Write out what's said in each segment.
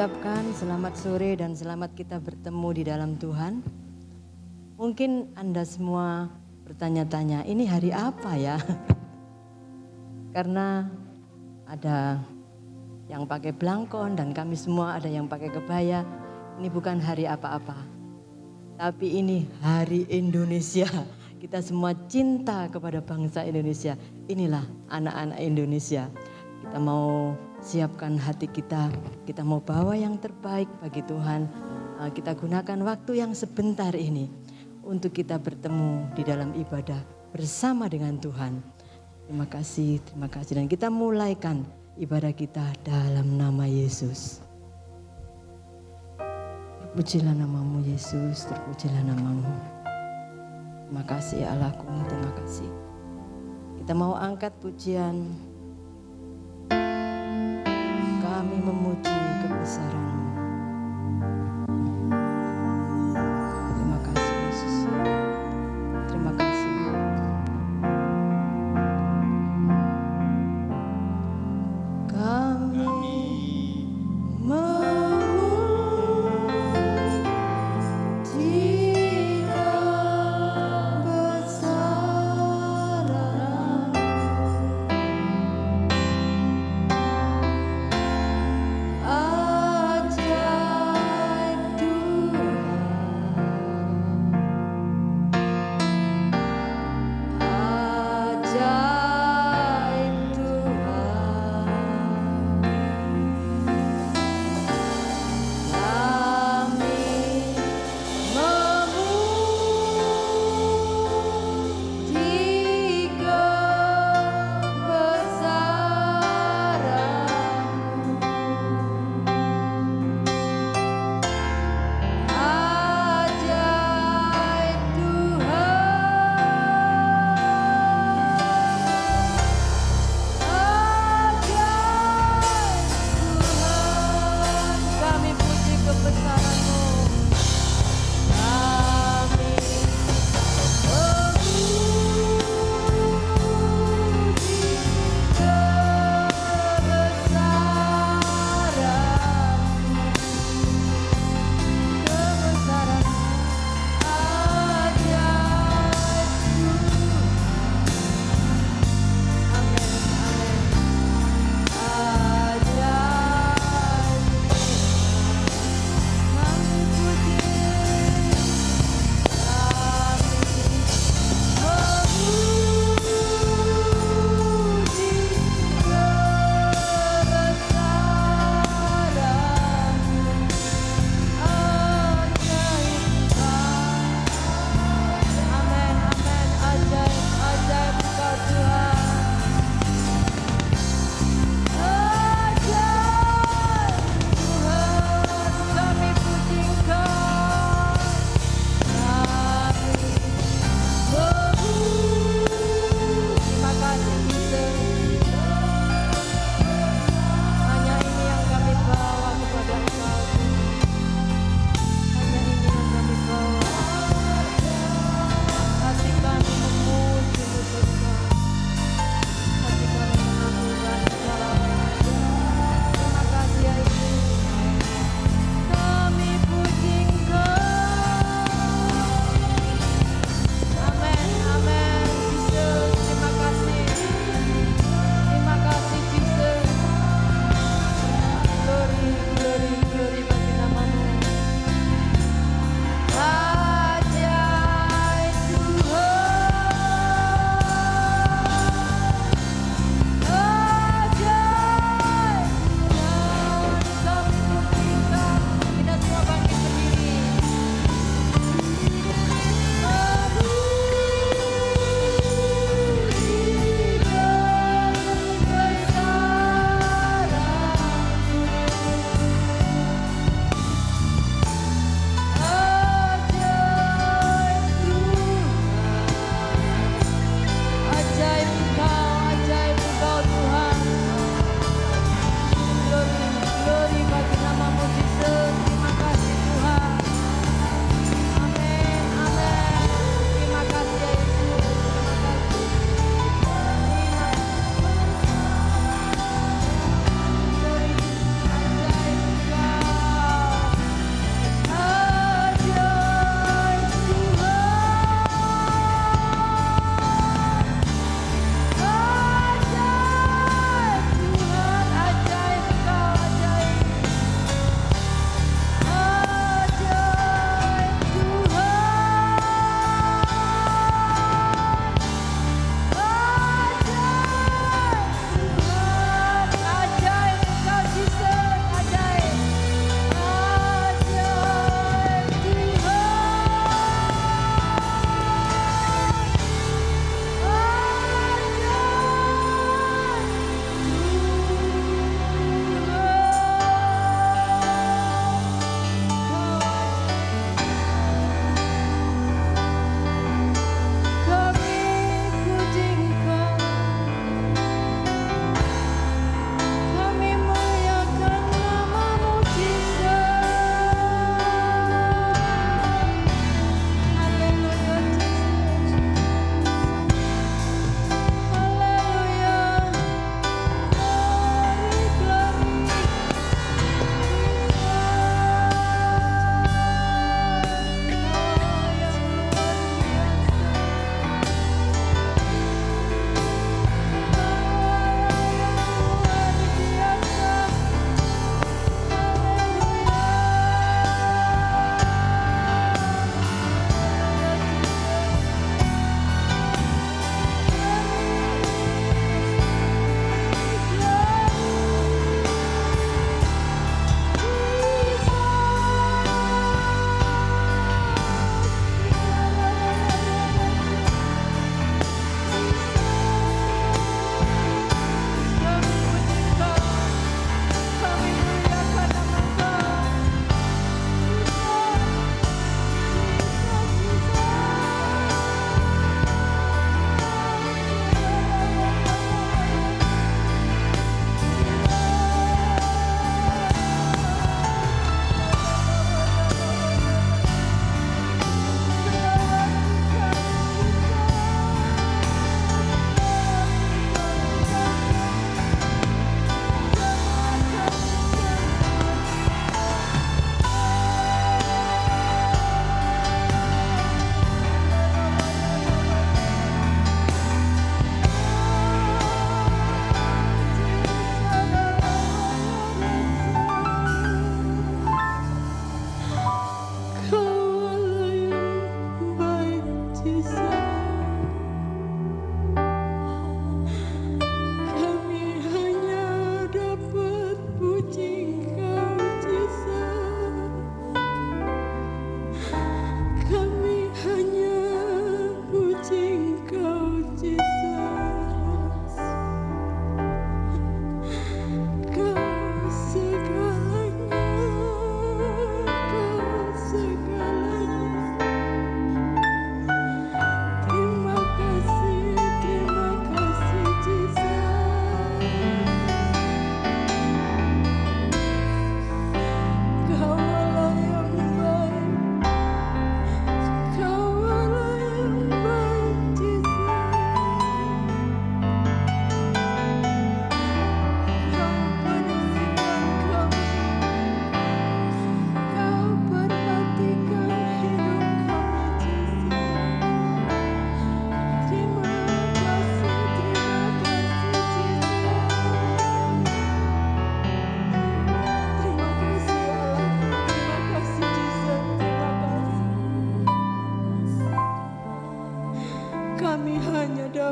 ucapkan selamat sore dan selamat kita bertemu di dalam Tuhan. Mungkin Anda semua bertanya-tanya, ini hari apa ya? Karena ada yang pakai blangkon dan kami semua ada yang pakai kebaya. Ini bukan hari apa-apa, tapi ini hari Indonesia. Kita semua cinta kepada bangsa Indonesia. Inilah anak-anak Indonesia. Kita mau siapkan hati kita mau bawa yang terbaik bagi Tuhan. Kita gunakan waktu yang sebentar ini untuk kita bertemu di dalam ibadah bersama dengan Tuhan. Terima kasih. Dan kita mulaikan ibadah kita dalam nama Yesus. Terpujilah namamu Yesus, terpujilah namamu. Terima kasih ya Allahku, terima kasih. Kita mau angkat pujian. Kami memuji kebesaran-Mu. Terima kasih Yesus. Terima kasih. Kami memuji kebesaran-Mu.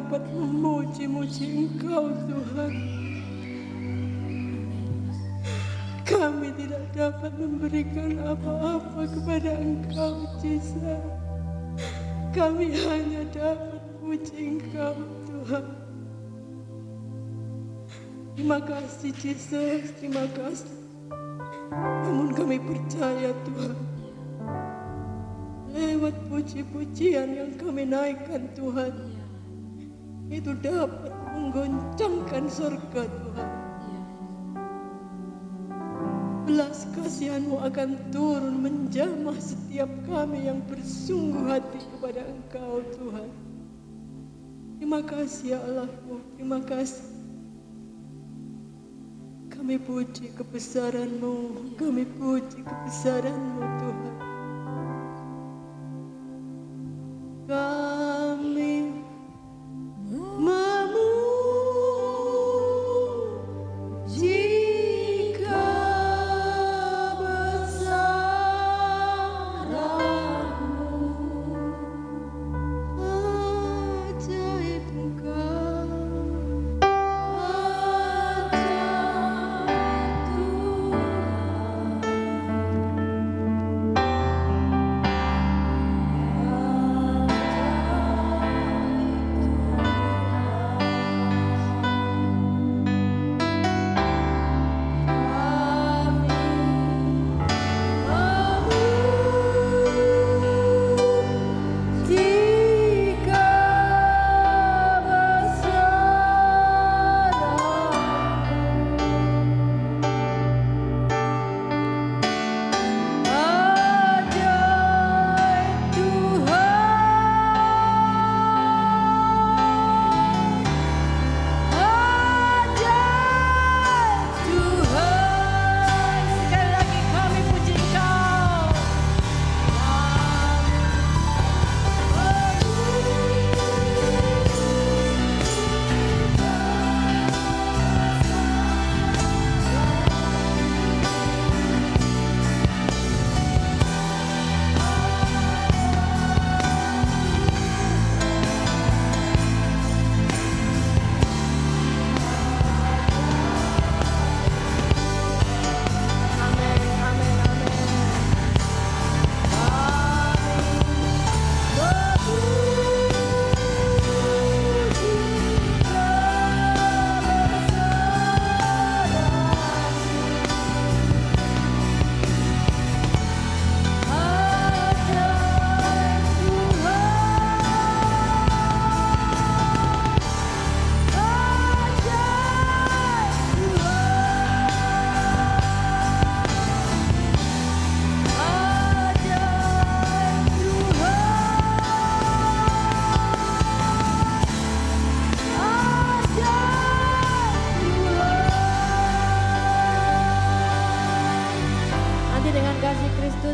dapat memuji-muji Engkau Tuhan. Kami tidak dapat memberikan apa-apa kepada Engkau Yesus. Kami hanya dapat puji Engkau Tuhan. Terima kasih Yesus, terima kasih. Namun kami percaya Tuhan, lewat puji-pujian yang kami naikkan Tuhan, itu dapat menggoncangkan surga Tuhan. Belas kasihan-Mu akan turun menjamah setiap kami yang bersungguh hati kepada Engkau Tuhan. Terima kasih ya Allah-Mu, terima kasih. Kami puji kebesaran-Mu, kami puji kebesaran-Mu Tuhan. Kami memuji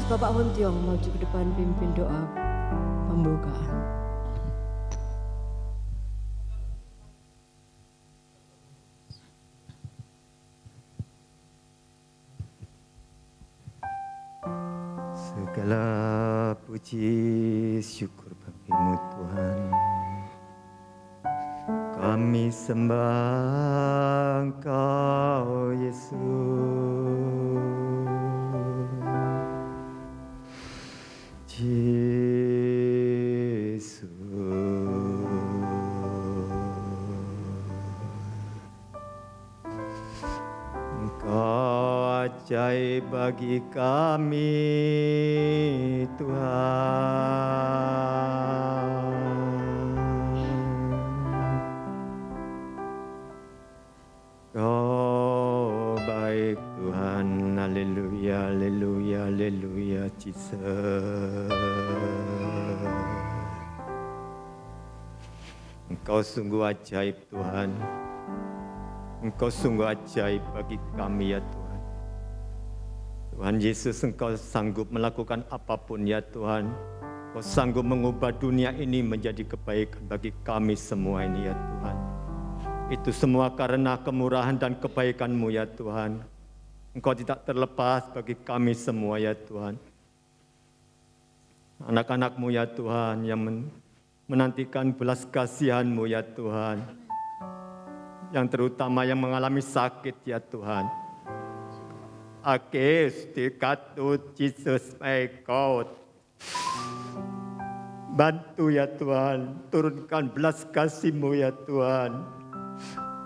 Bapak Hontiong maju ke depan pimpin doa pembukaan. Segala puji syukur bagi-Mu Tuhan. Kami sembah Engkau Yesus. Yesus, Engkau ajaib bagi kami Tuhan. Kau baik Tuhan, haleluya, haleluya, haleluya, Jesus. Engkau sungguh ajaib Tuhan. Engkau sungguh ajaib bagi kami ya Tuhan. Tuhan Yesus, Engkau sanggup melakukan apapun ya Tuhan. Engkau sanggup mengubah dunia ini menjadi kebaikan bagi kami semua ini ya Tuhan. Itu semua karena kemurahan dan kebaikan-Mu ya Tuhan. Engkau tidak terlepas bagi kami semua ya Tuhan. Anak-anak-Mu ya Tuhan yang menantikan belas kasihan-Mu ya Tuhan. Yang terutama yang mengalami sakit ya Tuhan. Akes dikatut Jesus my God. Bantu ya Tuhan, turunkan belas kasih-Mu ya Tuhan.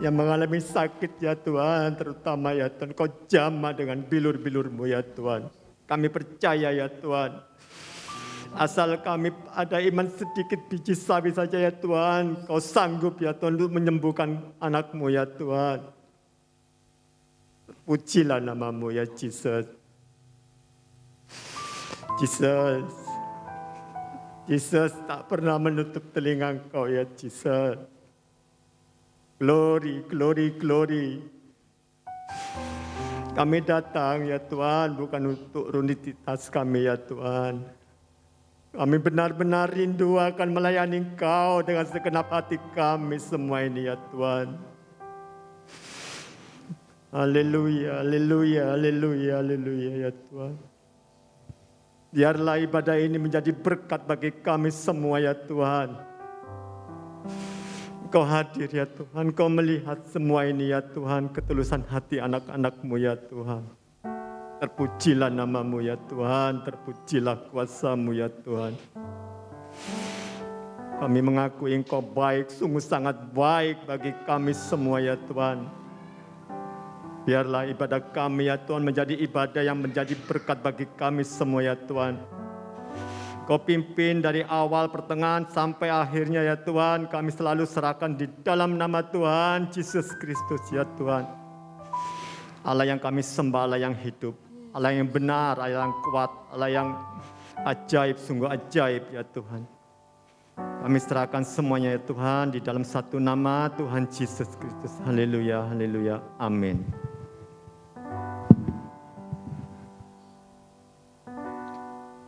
Yang mengalami sakit ya Tuhan, terutama ya Tuhan, Kau jamah dengan bilur-bilur-Mu ya Tuhan. Kami percaya ya Tuhan, asal kami ada iman sedikit biji sawi saja ya Tuhan, Kau sanggup ya Tuhan untuk menyembuhkan anak-Mu ya Tuhan. Pujilah nama-Mu ya Jesus. Jesus tak pernah menutup telinga Engkau ya Jesus. Glory, glory, glory. Kami datang ya Tuhan bukan untuk rutinitas kami ya Tuhan. Kami benar-benar rindu akan melayani Engkau dengan segenap hati kami semua ini ya Tuhan. Haleluya, haleluya, haleluya, haleluya ya Tuhan. Biarlah ibadah ini menjadi berkat bagi kami semua ya Tuhan. Kau hadir ya Tuhan, Kau melihat semua ini ya Tuhan, ketulusan hati anak-anak-Mu ya Tuhan. Terpujilah nama-Mu ya Tuhan, terpujilah kuasa-Mu ya Tuhan. Kami mengakui Engkau baik, sungguh sangat baik bagi kami semua ya Tuhan. Biarlah ibadah kami ya Tuhan menjadi ibadah yang menjadi berkat bagi kami semua ya Tuhan. Kau pimpin dari awal, pertengahan, sampai akhirnya ya Tuhan. Kami selalu serahkan di dalam nama Tuhan Yesus Kristus ya Tuhan. Allah yang kami sembah, Allah yang hidup, Allah yang benar, Allah yang kuat, Allah yang ajaib, sungguh ajaib ya Tuhan. Kami serahkan semuanya ya Tuhan di dalam satu nama Tuhan Yesus Kristus. Haleluya, haleluya, amin.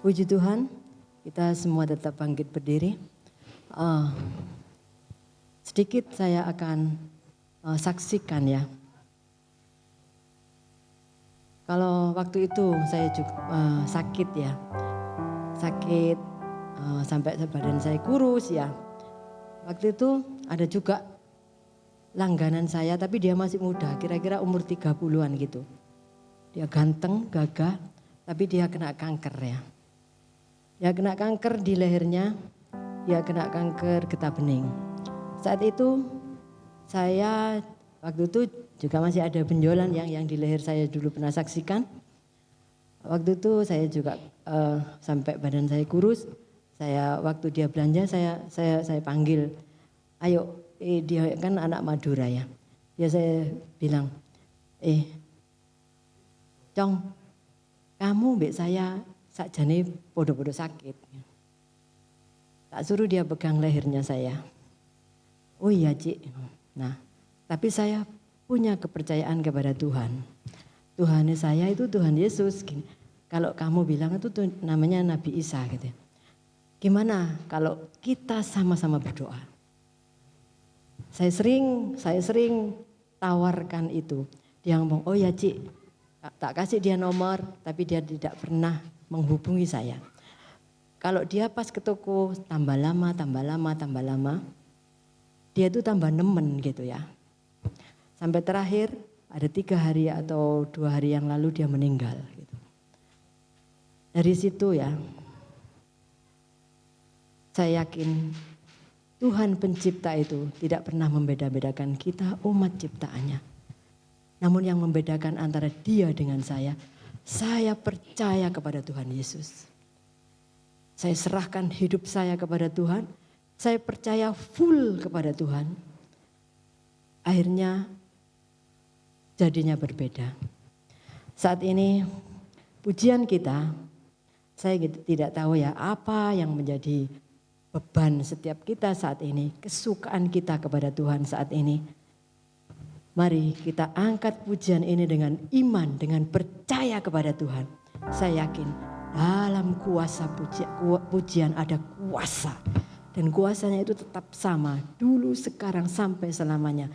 Puji Tuhan, kita semua tetap bangkit berdiri. Sedikit saya akan saksikan ya. Kalau waktu itu saya juga sakit ya. Sakit sampai badan saya kurus ya. Waktu itu ada juga langganan saya tapi dia masih muda, kira-kira umur 30-an gitu. Dia ganteng, gagah, tapi dia kena kanker ya. Dia kena kanker di lehernya, dia kena kanker getah bening. Saat itu saya waktu itu juga masih ada benjolan yang di leher saya dulu pernah saksikan. Waktu itu saya juga sampai badan saya kurus. Saya waktu dia belanja saya panggil, ayo dia kan anak Madura ya. Ya saya bilang, Cong, kamu mbak saya sakjane podo-podo sakit. Tak suruh dia pegang lehernya saya. Oh iya Cik. Nah, tapi saya punya kepercayaan kepada Tuhan. Tuhan saya itu Tuhan Yesus. Kalau kamu bilang itu namanya Nabi Isa gitu. Gimana kalau kita sama-sama berdoa? Saya sering tawarkan itu. Dia ngomong, oh ya Cik, tak kasih dia nomor, tapi dia tidak pernah menghubungi saya. Kalau dia pas ke toko tambah lama, dia itu tambah nemen gitu ya. Sampai terakhir ada 3 hari atau 2 hari yang lalu dia meninggal. Gitu. Dari situ ya, saya yakin Tuhan pencipta itu tidak pernah membeda-bedakan kita umat ciptaannya. Namun yang membedakan antara dia dengan saya percaya kepada Tuhan Yesus. Saya serahkan hidup saya kepada Tuhan. Saya percaya full kepada Tuhan. Akhirnya jadinya berbeda. Saat ini pujian kita, saya tidak tahu ya apa yang menjadi beban setiap kita saat ini. Kesukaan kita kepada Tuhan saat ini. Mari kita angkat pujian ini dengan iman, dengan percaya kepada Tuhan. Saya yakin dalam kuasa pujian ada kuasa. Dan kuasanya itu tetap sama, dulu, sekarang, sampai selamanya.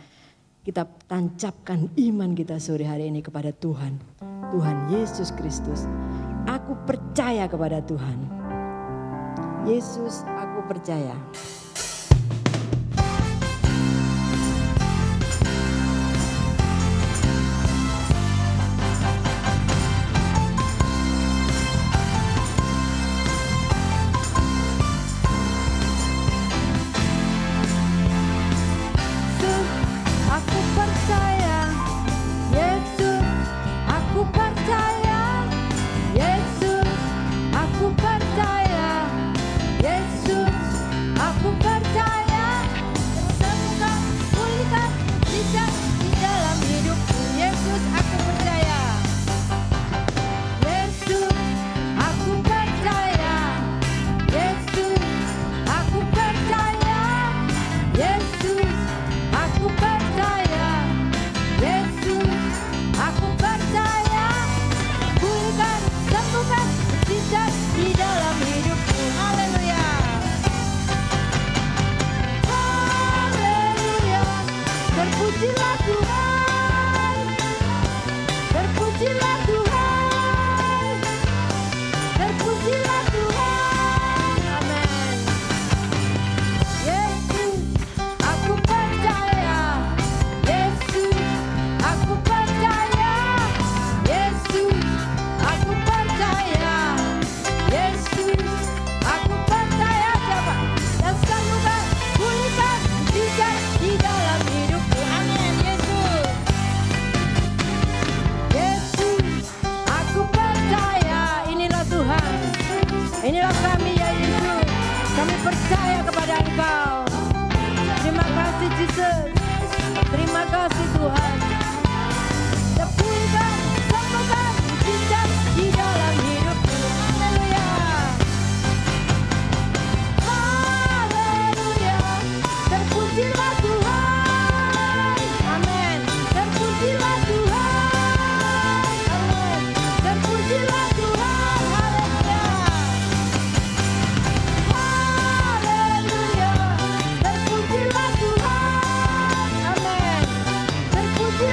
Kita tancapkan iman kita sore hari ini kepada Tuhan. Tuhan Yesus Kristus. Aku percaya kepada Tuhan. Yesus, aku percaya. Aku percaya, Yesus, aku percaya, Yesus, aku percaya, Yesus, aku percaya, sembuhkan, pulihkan, bisa di dalam hidupku, Yesus, aku percaya, Yesus, aku percaya, Yesus, aku percaya, Yesus, aku percaya, Yesus, aku percaya, pulihkan, sembuhkan, mujizat di dalam hidupku, haleluya, haleluya, terpujilah Tuhan, terpujilah Tuhan, terpujilah Tuhan, amin. Yesus, aku percaya, Yesus, aku percaya, Yesus, aku percaya, Yesus, aku percaya, coba dan sembuhkan, pulihkan, mujizat di dalam hidupku, amin. Yesus, Yesus, aku percaya, inilah Tuhan, inilah kami ya Yesus, kami percaya kepada Engkau. Terima kasih Yesus, terima kasih Tuhan. Pulihkan, sembuhkan, mujizat di dalam hidupku, haleluya, haleluya, terpujilah Tuhan, amin, terpujilah Tuhan, amin, terpujilah Tuhan, haleluya, haleluya, terpujilah Tuhan, amin, terpujilah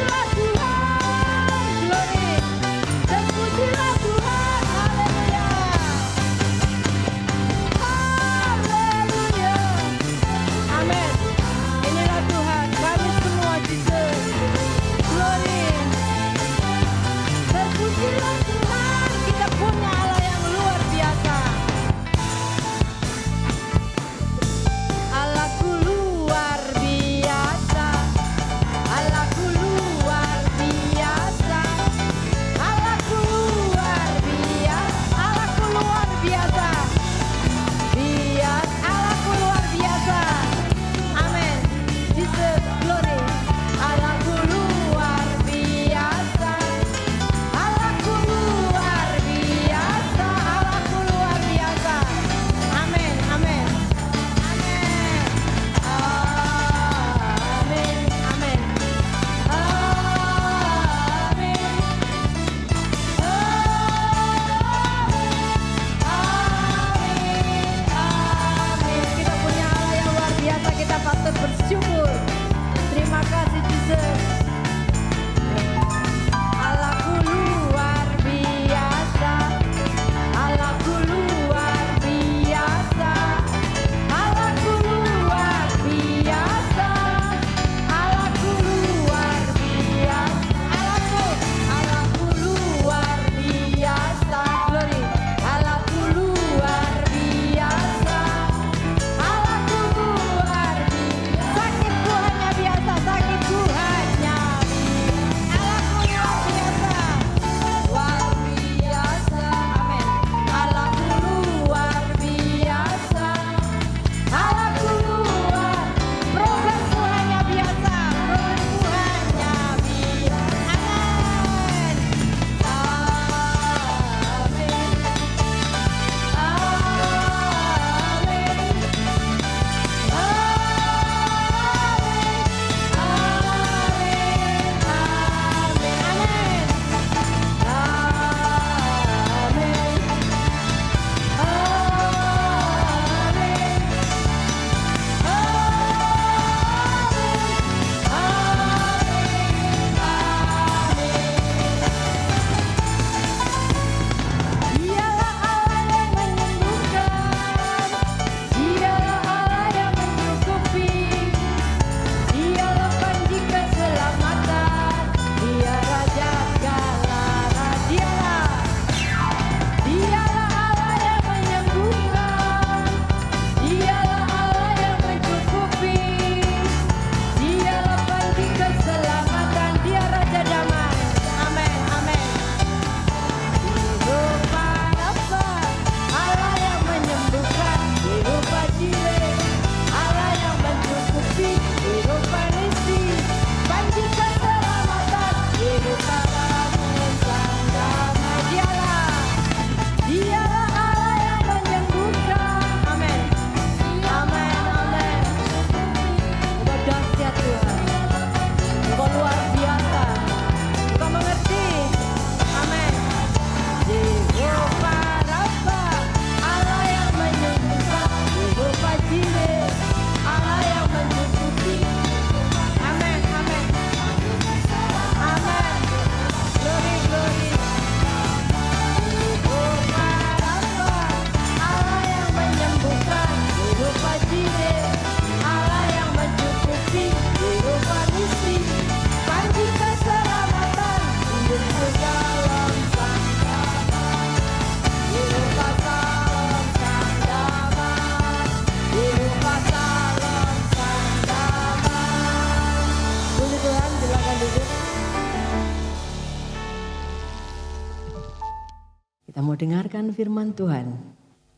mendengarkan firman Tuhan.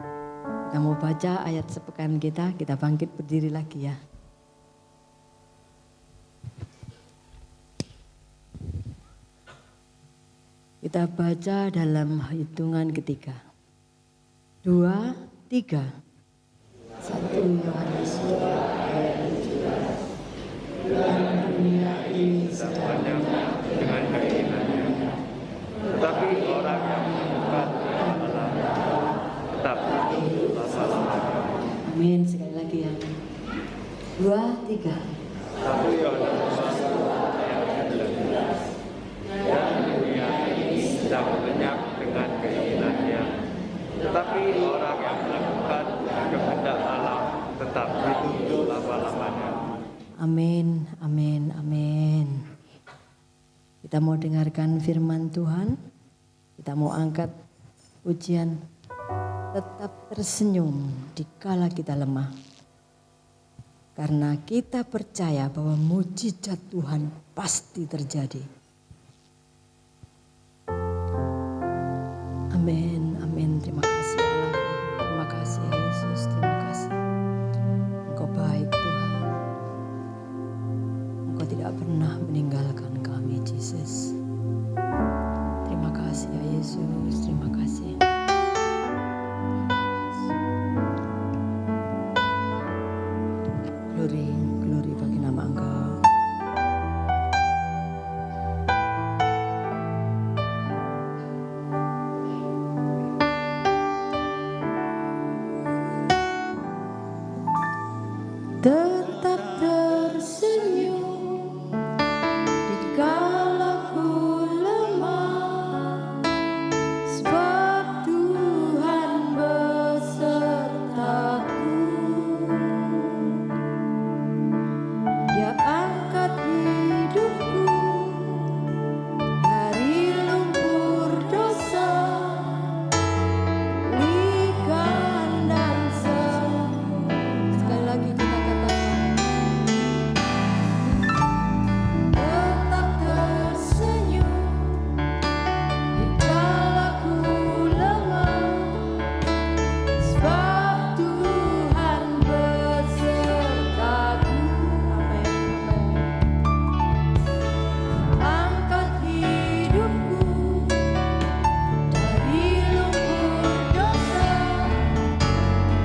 Kita mau baca ayat sepekan kita bangkit berdiri lagi ya. Kita baca dalam hitungan ketiga. 2, 3. 1 Yohanes 2 ayat 17. Dunia ini sedang dengan keinginannya. Tetapi orang yang melakukan Allah tetap hidup lama-lamanya. Amin, sekali lagi ya. 2, 3. 1 Yohanes 2 ayat 19. Dan dunia ini sedang lenyap dengan keinginannya. Tetapi orang yang melakukan kehendak Allah tetap hidup lama-lamanya. Amin, amin, amin. Kita mau dengarkan firman Tuhan. Kita mau angkat ujian. Tetap tersenyum dikala kita lemah. Karena kita percaya bahwa mujizat Tuhan pasti terjadi. Amin, amin. Terima kasih Allah. Terima kasih Yesus, terima kasih. Engkau baik Tuhan. Engkau tidak pernah meninggalkan kami, Yesus. Terima kasih ya Yesus, terima kasih. Glory, glory bagi nama Engkau. Tetap tersenyum dikala ku lemah, sebab Tuhan besertaku. Dia angkat hidupku dari lumpur dosa, pulihkan dan sembuh. Sekali lagi kita katakan. Tetap tersenyum dikala ku lemah, sebab Tuhan besertaku. Amin. Angkat hidupku dari lumpur dosa,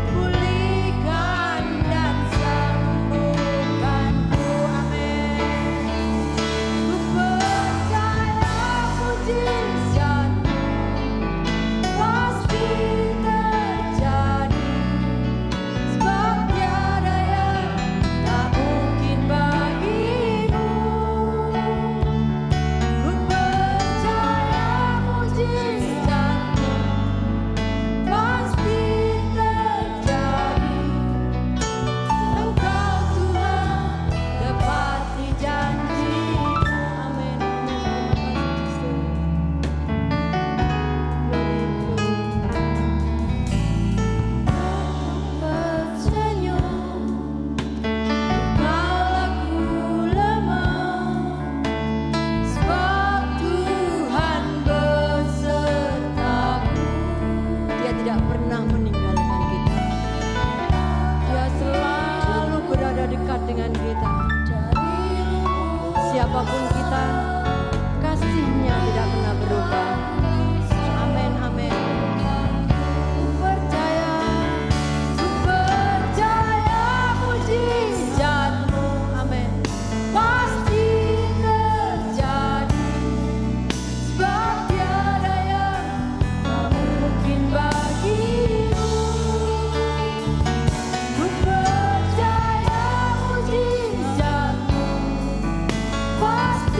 pulihkan dan sembuhkanku. Amin. Ku percaya mujizatmu pasti terjadi, sebab tiada yang tak mungkin bagimu. Ku percaya mujizatmu pasti terjadi. Engkau Tuhan tepati janji-Mu. Amin. Tersenyum dikala ku lemah, sebab Tuhan besertaku. Dia tidak pernah meninggalkan kita. Dia selalu berada dekat dengan kita. Siapapun kita, kasih-Nya tidak pernah berubah. Amin, amin. Ku percaya mujizat-Mu. Amin. Pasti terjadi, sebab tiada yang tak mungkin bagimu. Ku percaya mujizat-Mu pasti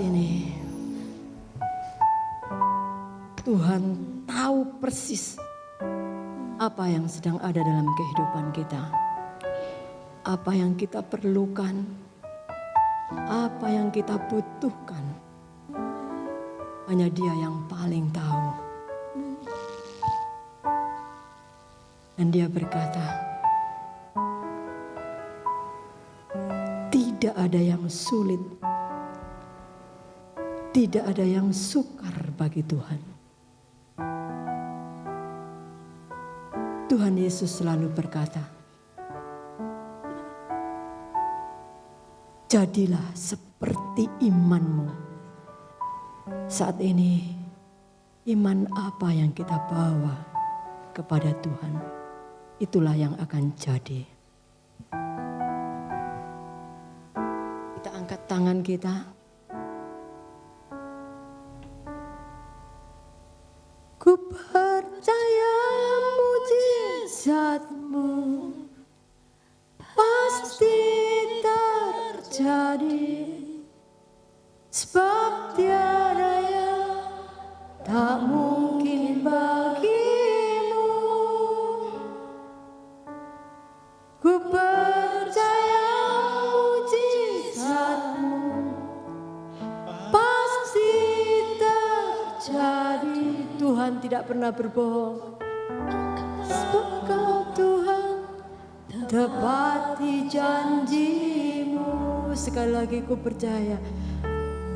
ini Tuhan tahu persis apa yang sedang ada dalam kehidupan kita. Apa yang kita perlukan, apa yang kita butuhkan. Hanya Dia yang paling tahu. Dan Dia berkata, tidak ada yang sulit, tidak ada yang sukar bagi Tuhan. Tuhan Yesus selalu berkata, jadilah seperti imanmu. Saat ini, iman apa yang kita bawa kepada Tuhan, itulah yang akan jadi. Kita angkat tangan kita. Ku percaya mujizat-Mu pasti terjadi, sebab tiada yang tak mungkin bagimu. Ku percaya mujizat-Mu pasti terjadi. Tuhan tidak pernah berbohong. Sebab Kau Tuhan tepati janji-Mu. Sekali lagi ku percaya.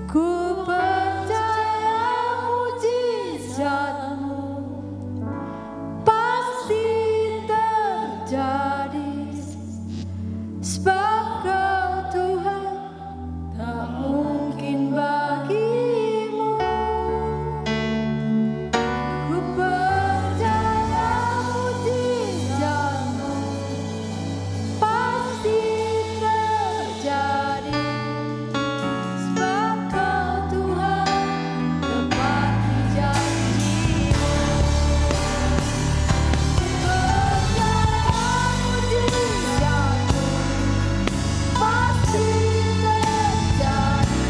Ku percaya mujizat-Mu pasti terjadi. Sebab Kau Tuhan tak mungkin bagimu. Ku percaya mujizat-Mu pasti terjadi. Sebab Kau Tuhan tepati janji-Mu. Ku percaya mujizat-Mu pasti terjadi.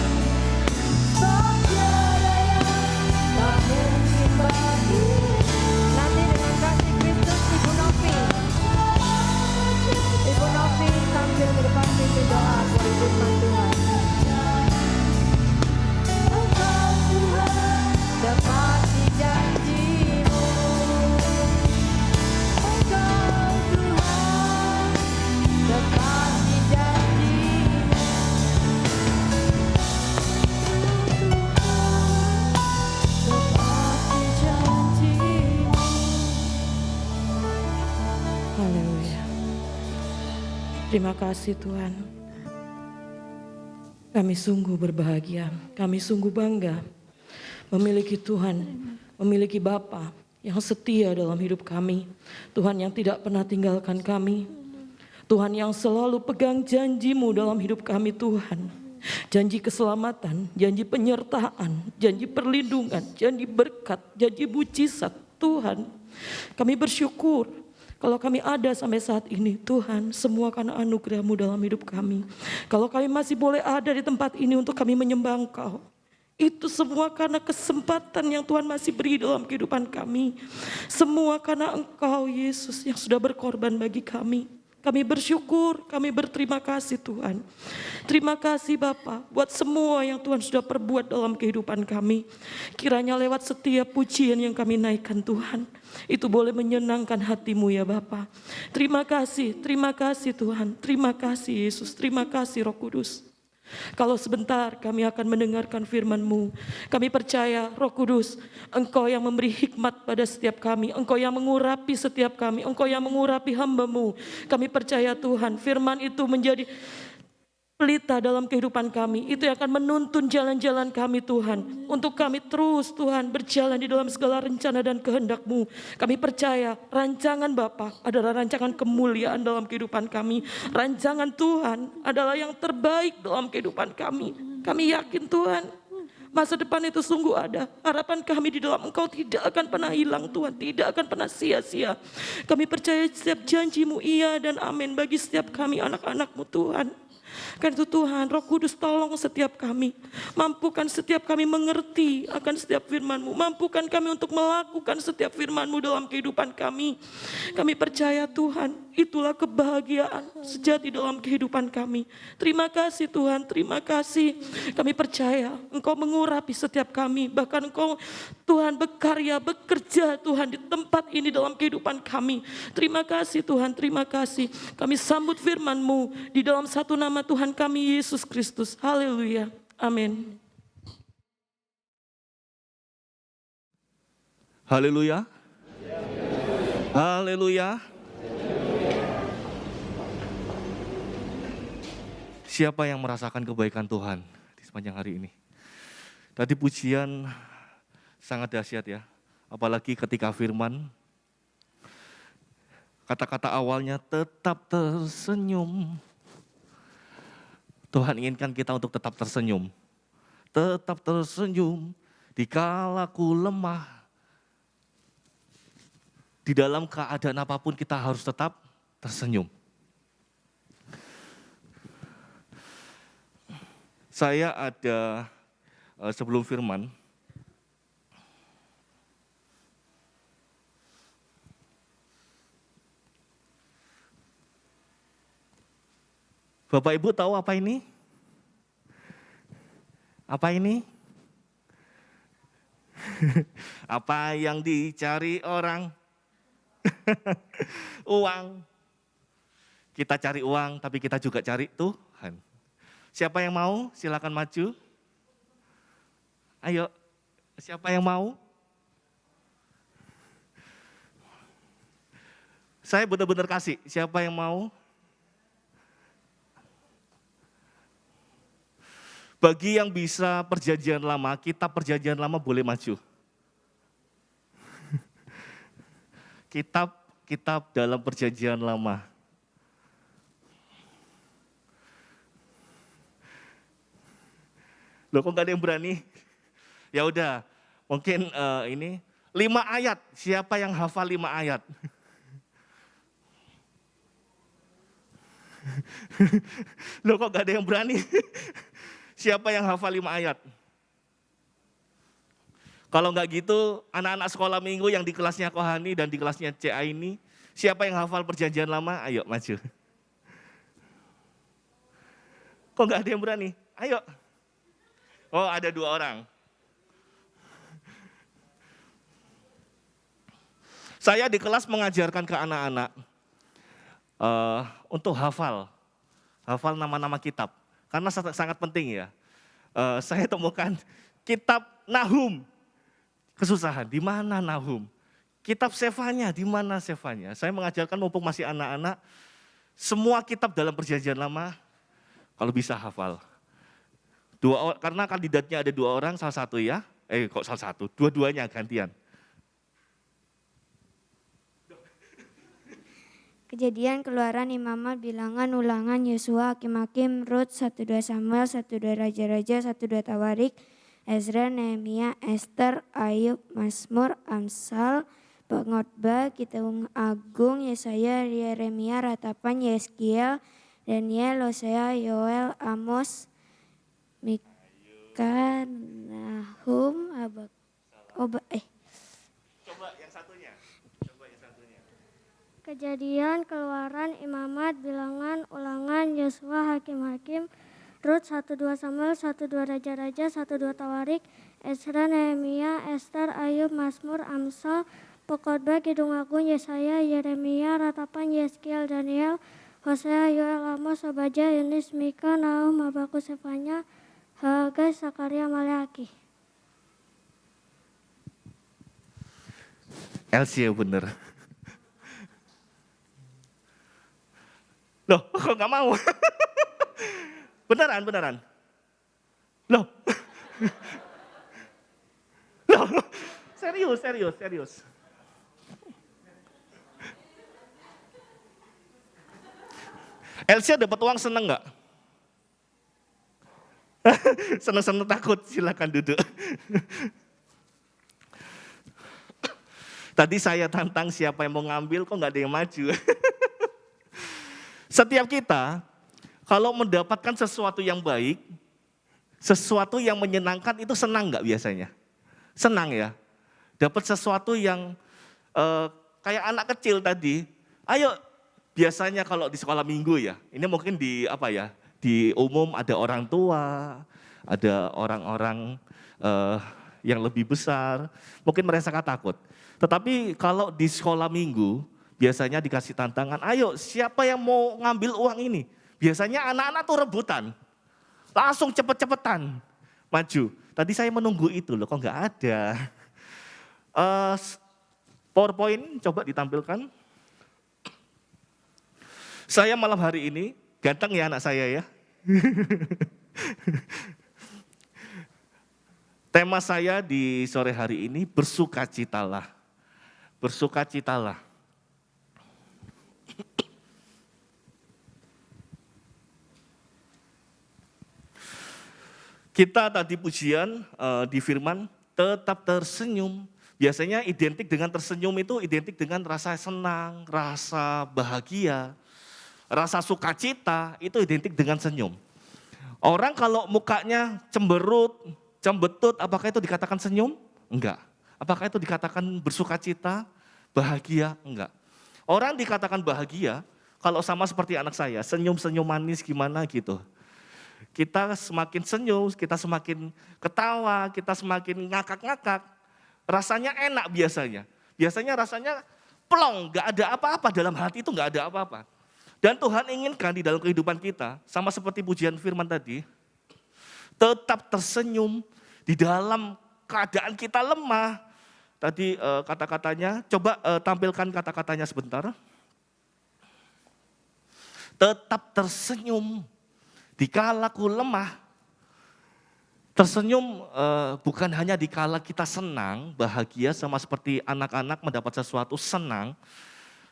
Sebab tiada yang tak mungkin bagimu. Nanti dengan kasih Kristus Ibu Novi. Ibu Novi sambil ke depan pimpin doa buat firman Tuhan. Engkau Tuhan tepati janji-Mu. Engkau Tuhan tepati janji-Mu. Tepati janji-Mu. Haleluya. Terima kasih Tuhan. Kami sungguh berbahagia, kami sungguh bangga memiliki Tuhan, memiliki Bapa yang setia dalam hidup kami. Tuhan yang tidak pernah tinggalkan kami. Tuhan yang selalu pegang janji-Mu dalam hidup kami Tuhan. Janji keselamatan, janji penyertaan, janji perlindungan, janji berkat, janji mujizat Tuhan. Kami bersyukur kalau kami ada sampai saat ini, Tuhan, semua karena anugerah-Mu dalam hidup kami. Kalau kami masih boleh ada di tempat ini untuk kami menyembah Engkau, itu semua karena kesempatan yang Tuhan masih beri dalam kehidupan kami. Semua karena Engkau, Yesus, yang sudah berkorban bagi kami. Kami bersyukur, kami berterima kasih Tuhan. Terima kasih Bapa buat semua yang Tuhan sudah perbuat dalam kehidupan kami. Kiranya lewat setiap pujian yang kami naikkan Tuhan, itu boleh menyenangkan hati-Mu ya Bapa. Terima kasih Tuhan. Terima kasih Yesus, terima kasih Roh Kudus. Kalau sebentar kami akan mendengarkan firman-Mu, kami percaya Roh Kudus, Engkau yang memberi hikmat pada setiap kami, Engkau yang mengurapi setiap kami, Engkau yang mengurapi hamba-Mu. Kami percaya Tuhan, firman itu menjadi pelita dalam kehidupan kami, itu yang akan menuntun jalan-jalan kami Tuhan, untuk kami terus Tuhan berjalan di dalam segala rencana dan kehendak-Mu. Kami percaya rancangan Bapa adalah rancangan kemuliaan dalam kehidupan kami. Rancangan Tuhan adalah yang terbaik dalam kehidupan kami. Kami yakin Tuhan, masa depan itu sungguh ada. Harapan kami di dalam Engkau tidak akan pernah hilang Tuhan, tidak akan pernah sia-sia. Kami percaya setiap janji-Mu iya dan amin bagi setiap kami anak-anak-Mu Tuhan. Karena itu Tuhan, Roh Kudus tolong setiap kami. Mampukan setiap kami mengerti akan setiap firman-Mu. Mampukan kami untuk melakukan setiap firman-Mu dalam kehidupan kami. Kami percaya Tuhan, itulah kebahagiaan sejati dalam kehidupan kami. Terima kasih Tuhan, terima kasih. Kami percaya Engkau mengurapi setiap kami. Bahkan Engkau Tuhan berkarya, bekerja Tuhan di tempat ini dalam kehidupan kami. Terima kasih Tuhan, terima kasih. Kami sambut firman-Mu di dalam satu nama Tuhan kami Yesus Kristus. Haleluya. Amin. Haleluya. Haleluya. Siapa yang merasakan kebaikan Tuhan di sepanjang hari ini? Tadi pujian sangat dahsyat ya. Apalagi ketika firman, kata-kata awalnya tetap tersenyum. Tuhan inginkan kita untuk tetap tersenyum. Tetap tersenyum dikala ku lemah. Di dalam keadaan apapun kita harus tetap tersenyum. Saya ada sebelum firman, Bapak Ibu tahu apa ini? Apa ini? Apa yang dicari orang? Uang. Kita cari uang, tapi kita juga cari Tuhan. Siapa yang mau? Silakan maju. Ayo, siapa yang mau? Saya benar-benar kasih. Siapa yang mau? Bagi yang bisa perjanjian lama, kitab perjanjian lama boleh maju. Kitab dalam perjanjian lama. Loh kok gak ada yang berani? Ya udah, mungkin ini 5 ayat. Siapa yang hafal 5 ayat? Loh kok gak ada yang berani? Siapa yang hafal 5 ayat? Kalau enggak gitu, anak-anak sekolah minggu yang di kelasnya Kohani dan di kelasnya CA ini, siapa yang hafal perjanjian lama? Ayo maju. Kok enggak ada yang berani? Ayo. Oh ada 2 orang. Saya di kelas mengajarkan ke anak-anak untuk hafal nama-nama kitab. Karena sangat penting ya. Saya temukan kitab Nahum, kesusahan. Di mana Nahum? Kitab Sefanya, di mana Sefanya? Saya mengajarkan mumpung masih anak-anak, semua kitab dalam perjanjian lama, kalau bisa hafal. Karena kandidatnya ada 2 orang, salah satu ya. Kok salah satu? Dua-duanya gantian. Kejadian, Keluaran, Imamat, Bilangan, Ulangan, Yosua, Hakim-Hakim, Rut, 1-2 Samuel, 1-2 Raja-Raja, 1-2 Tawarik, Ezra, Nehemia, Ester, Ayub, Mazmur, Amsal, Pengkhotbah, Kitab Agung, Yesaya, Yeremia, Ratapan, Yeskiel, Daniel, Hosea, Yoel, Amos, Mika, Nahum, Coba yang satunya. Kejadian, Keluaran, Imamat, Bilangan, Ulangan, Yosua, Hakim-Hakim, Rut, 1-2 Samuel, 1-2 Raja-Raja, 1-2 Tawarik, Ezra, Nehemia, Ester, Ayub, Mazmur, Amsal, Pengkhotbah, Kidung Agung, Yesaya, Yeremia, Ratapan, Yeskiel, Daniel, Hosea, Yoel, Amos, Obadya, Yunis, Mika, Nahum, Habakus, Sefanya, Hagai, Sakaria, Maleaki. Elsie bener. Loh, kok gak mau? Beneran. Loh. Loh, serius. Elsia dapat uang seneng gak? Seneng-seneng takut, silakan duduk. Tadi saya tantang siapa yang mau ngambil, kok gak ada yang maju. Setiap kita Kalau mendapatkan sesuatu yang baik, sesuatu yang menyenangkan itu senang nggak biasanya? Senang ya. Dapat sesuatu yang kayak anak kecil tadi, ayo biasanya kalau di sekolah minggu ya, ini mungkin di apa ya, di umum ada orang tua, ada orang-orang yang lebih besar, mungkin merasakan takut. Tetapi kalau di sekolah minggu, biasanya dikasih tantangan, ayo siapa yang mau ngambil uang ini? Biasanya anak-anak tuh rebutan, langsung cepet-cepetan maju. Tadi saya menunggu itu loh, kok nggak ada. PowerPoint coba ditampilkan. Saya malam hari ini, ganteng ya anak saya ya. Tema saya di sore hari ini bersukacitalah. Bersukacitalah. Kita tadi pujian di firman tetap tersenyum. Biasanya identik dengan tersenyum itu identik dengan rasa senang, rasa bahagia, rasa sukacita itu identik dengan senyum. Orang kalau mukanya cemberut, cembetut, apakah itu dikatakan senyum? Enggak. Apakah itu dikatakan bersukacita, bahagia? Enggak. Orang dikatakan bahagia kalau sama seperti anak saya, senyum-senyum manis gimana gitu. Kita semakin senyum, kita semakin ketawa, kita semakin ngakak-ngakak, rasanya enak biasanya. Biasanya rasanya plong, gak ada apa-apa dalam hati itu gak ada apa-apa. Dan Tuhan inginkan di dalam kehidupan kita, sama seperti pujian firman tadi, tetap tersenyum di dalam keadaan kita lemah. Tadi kata-katanya, coba tampilkan kata-katanya sebentar. Tetap tersenyum dikala ku lemah. Tersenyum bukan hanya dikala kita senang, bahagia sama seperti anak-anak mendapat sesuatu senang.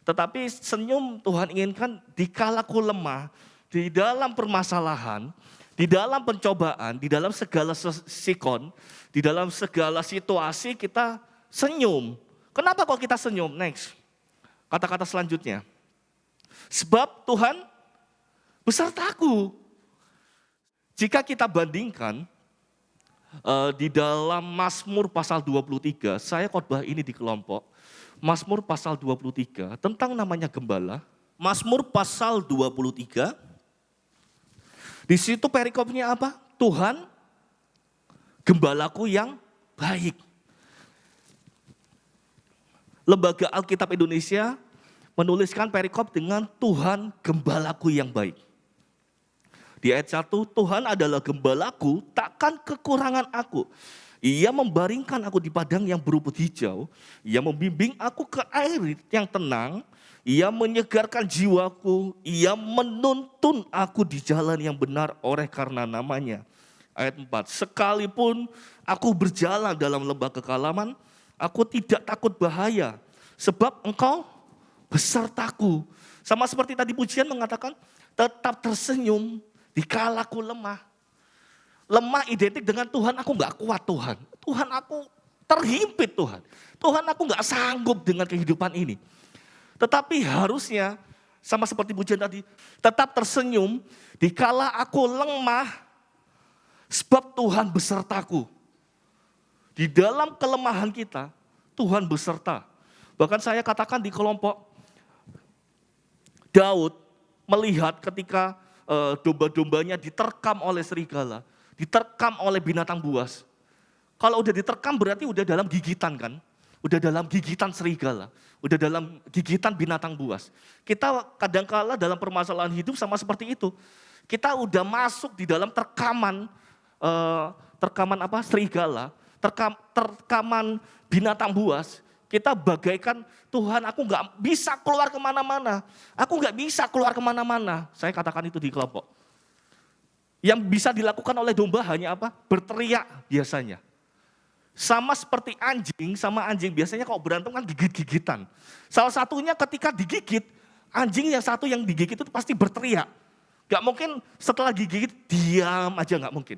Tetapi senyum Tuhan inginkan dikala ku lemah, di dalam permasalahan, di dalam pencobaan, di dalam segala sikon, di dalam segala situasi kita senyum. Kenapa kok kita senyum? Next, kata-kata selanjutnya. Sebab Tuhan besertaku. Jika kita bandingkan di dalam Mazmur pasal 23, saya khotbah ini di kelompok, Mazmur pasal 23 tentang namanya gembala. Mazmur pasal 23, di situ perikopnya apa? Tuhan gembalaku yang baik. Lembaga Alkitab Indonesia menuliskan perikop dengan Tuhan gembalaku yang baik. Di ayat 1, Tuhan adalah gembalaku, takkan kekurangan aku. Ia membaringkan aku di padang yang berumput hijau. Ia membimbing aku ke air yang tenang. Ia menyegarkan jiwaku. Ia menuntun aku di jalan yang benar oleh karena namanya. Ayat 4, sekalipun aku berjalan dalam lembah kekalaman, aku tidak takut bahaya. Sebab engkau besertaku. Sama seperti tadi pujian mengatakan, tetap tersenyum dikala aku lemah. Lemah identik dengan Tuhan, aku gak kuat Tuhan. Tuhan aku terhimpit Tuhan. Tuhan aku gak sanggup dengan kehidupan ini. Tetapi harusnya, sama seperti pujian tadi, tetap tersenyum dikala aku lemah, sebab Tuhan besertaku. Di dalam kelemahan kita, Tuhan beserta. Bahkan saya katakan di kelompok, Daud melihat ketika domba-dombanya diterkam oleh serigala, diterkam oleh binatang buas. Kalau udah diterkam berarti udah dalam gigitan kan? Udah dalam gigitan serigala, udah dalam gigitan binatang buas. Kita kadangkala dalam permasalahan hidup sama seperti itu. Kita udah masuk di dalam terkaman serigala, terkaman binatang buas. Kita bagaikan Tuhan aku gak bisa keluar kemana-mana. Aku gak bisa keluar kemana-mana. Saya katakan itu di kelompok. Yang bisa dilakukan oleh domba hanya apa? Berteriak biasanya. Sama seperti anjing, sama anjing biasanya kalau berantem kan gigit-gigitan. Salah satunya ketika digigit, anjing yang satu yang digigit itu pasti berteriak. Gak mungkin setelah digigit diam aja, gak mungkin.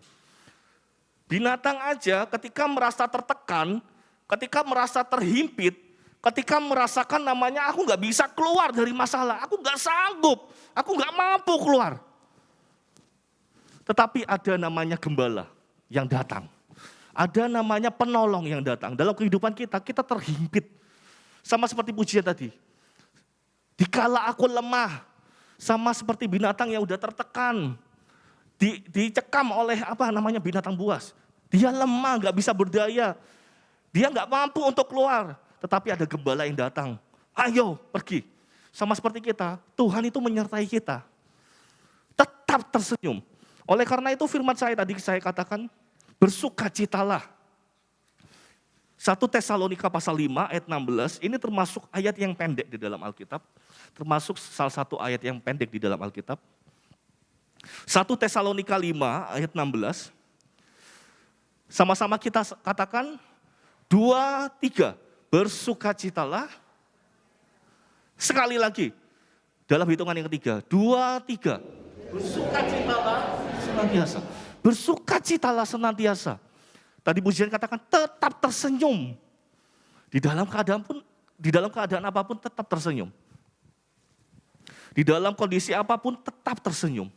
Binatang aja ketika merasa tertekan, ketika merasa terhimpit, ketika merasakan namanya aku gak bisa keluar dari masalah, aku gak sanggup, aku gak mampu keluar. Tetapi ada namanya gembala yang datang. Ada namanya penolong yang datang. Dalam kehidupan kita, kita terhimpit. Sama seperti pujian tadi. Dikala aku lemah, sama seperti binatang yang udah tertekan. Dicekam oleh binatang buas. Dia lemah, gak bisa berdaya. Dia gak mampu untuk keluar. Tetapi ada gembala yang datang. Ayo pergi. Sama seperti kita, Tuhan itu menyertai kita. Tetap tersenyum. Oleh karena itu firman saya tadi saya katakan, bersukacitalah. 1 Tesalonika pasal 5 ayat 16, ini termasuk ayat yang pendek di dalam Alkitab. Termasuk salah satu ayat yang pendek di dalam Alkitab. 1 Tesalonika 5 ayat 16. Sama-sama kita katakan, 2, 3, bersukacitalah. Sekali lagi, dalam hitungan yang ketiga, 2, 3, bersukacitalah senantiasa. Bersukacitalah senantiasa. Tadi pujian katakan tetap tersenyum. Di dalam keadaan apapun tetap tersenyum. Di dalam kondisi apapun tetap tersenyum.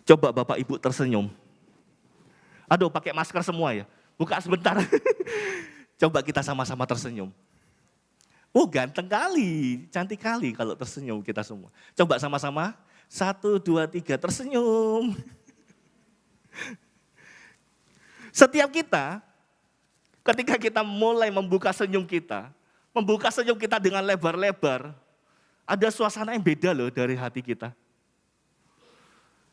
Coba Bapak Ibu tersenyum. Aduh, pakai masker semua ya. Buka sebentar. Coba kita sama-sama tersenyum. Oh, ganteng kali, cantik kali kalau tersenyum kita semua. Coba sama-sama, 1, 2, 3, tersenyum. Setiap kita, ketika kita mulai membuka senyum kita dengan lebar-lebar, ada suasana yang beda loh dari hati kita.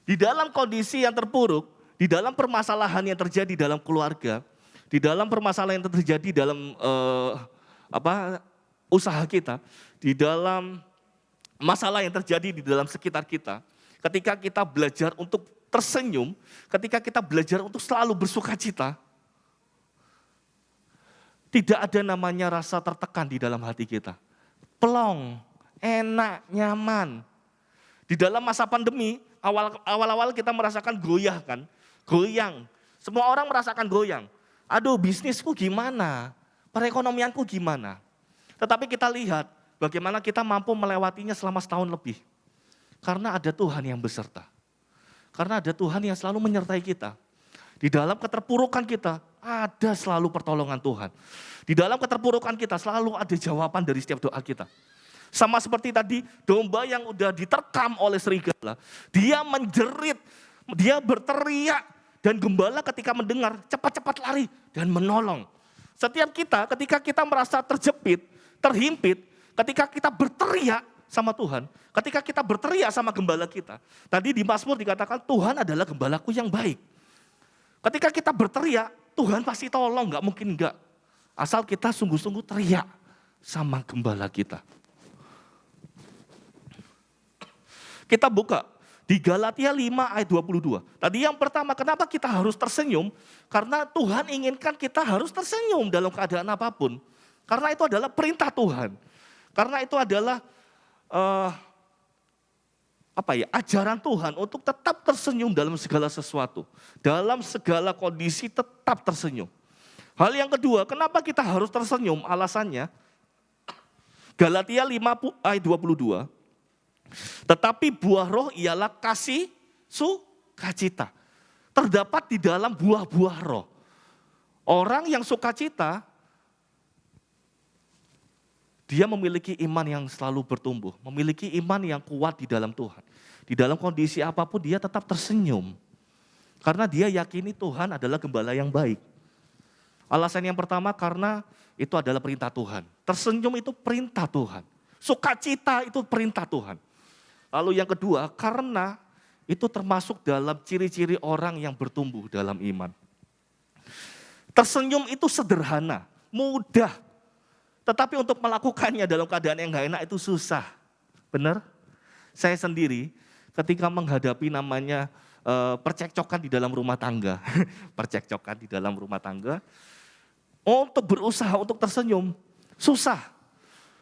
Di dalam kondisi yang terpuruk, di dalam permasalahan yang terjadi dalam keluarga, di dalam permasalahan yang terjadi dalam usaha kita, di dalam masalah yang terjadi di dalam sekitar kita, ketika kita belajar untuk tersenyum, ketika kita belajar untuk selalu bersukacita, tidak ada namanya rasa tertekan di dalam hati kita. Plong, enak, nyaman. Di dalam masa pandemi, awal-awal kita merasakan goyang. Semua orang merasakan goyang. Aduh, bisnisku gimana? Perekonomianku gimana? Tetapi kita lihat bagaimana kita mampu melewatinya selama setahun lebih. Karena ada Tuhan yang beserta. Karena ada Tuhan yang selalu menyertai kita. Di dalam keterpurukan kita, ada selalu pertolongan Tuhan. Di dalam keterpurukan kita, selalu ada jawaban dari setiap doa kita. Sama seperti tadi, domba yang udah diterkam oleh serigala. Dia menjerit, dia berteriak. Dan gembala ketika mendengar, cepat-cepat lari dan menolong. Setiap kita, ketika kita merasa terjepit, terhimpit, ketika kita berteriak sama Tuhan, ketika kita berteriak sama gembala kita. Tadi di Mazmur dikatakan Tuhan adalah gembalaku yang baik. Ketika kita berteriak, Tuhan pasti tolong, gak mungkin enggak. Asal kita sungguh-sungguh teriak sama gembala kita. Kita buka di Galatia 5 ayat 22. Tadi yang pertama, kenapa kita harus tersenyum? Karena Tuhan inginkan kita harus tersenyum dalam keadaan apapun. Karena itu adalah perintah Tuhan. Karena itu adalah ajaran Tuhan untuk tetap tersenyum dalam segala sesuatu. Dalam segala kondisi tetap tersenyum. Hal yang kedua, kenapa kita harus tersenyum? Alasannya, Galatia 5 ayat 22. Tetapi buah roh ialah kasih, sukacita. Terdapat di dalam buah-buah roh. Orang yang sukacita, dia memiliki iman yang selalu bertumbuh, memiliki iman yang kuat di dalam Tuhan. Di dalam kondisi apapun dia tetap tersenyum. Karena dia yakini Tuhan adalah gembala yang baik. Alasan yang pertama karena itu adalah perintah Tuhan. Tersenyum itu perintah Tuhan. Sukacita itu perintah Tuhan. Lalu yang kedua karena itu termasuk dalam ciri-ciri orang yang bertumbuh dalam iman. Tersenyum itu sederhana, mudah. Tetapi untuk melakukannya dalam keadaan yang gak enak itu susah. Benar? Saya sendiri ketika menghadapi namanya percekcokan di dalam rumah tangga. Percekcokan di dalam rumah tangga. Untuk berusaha untuk tersenyum, susah.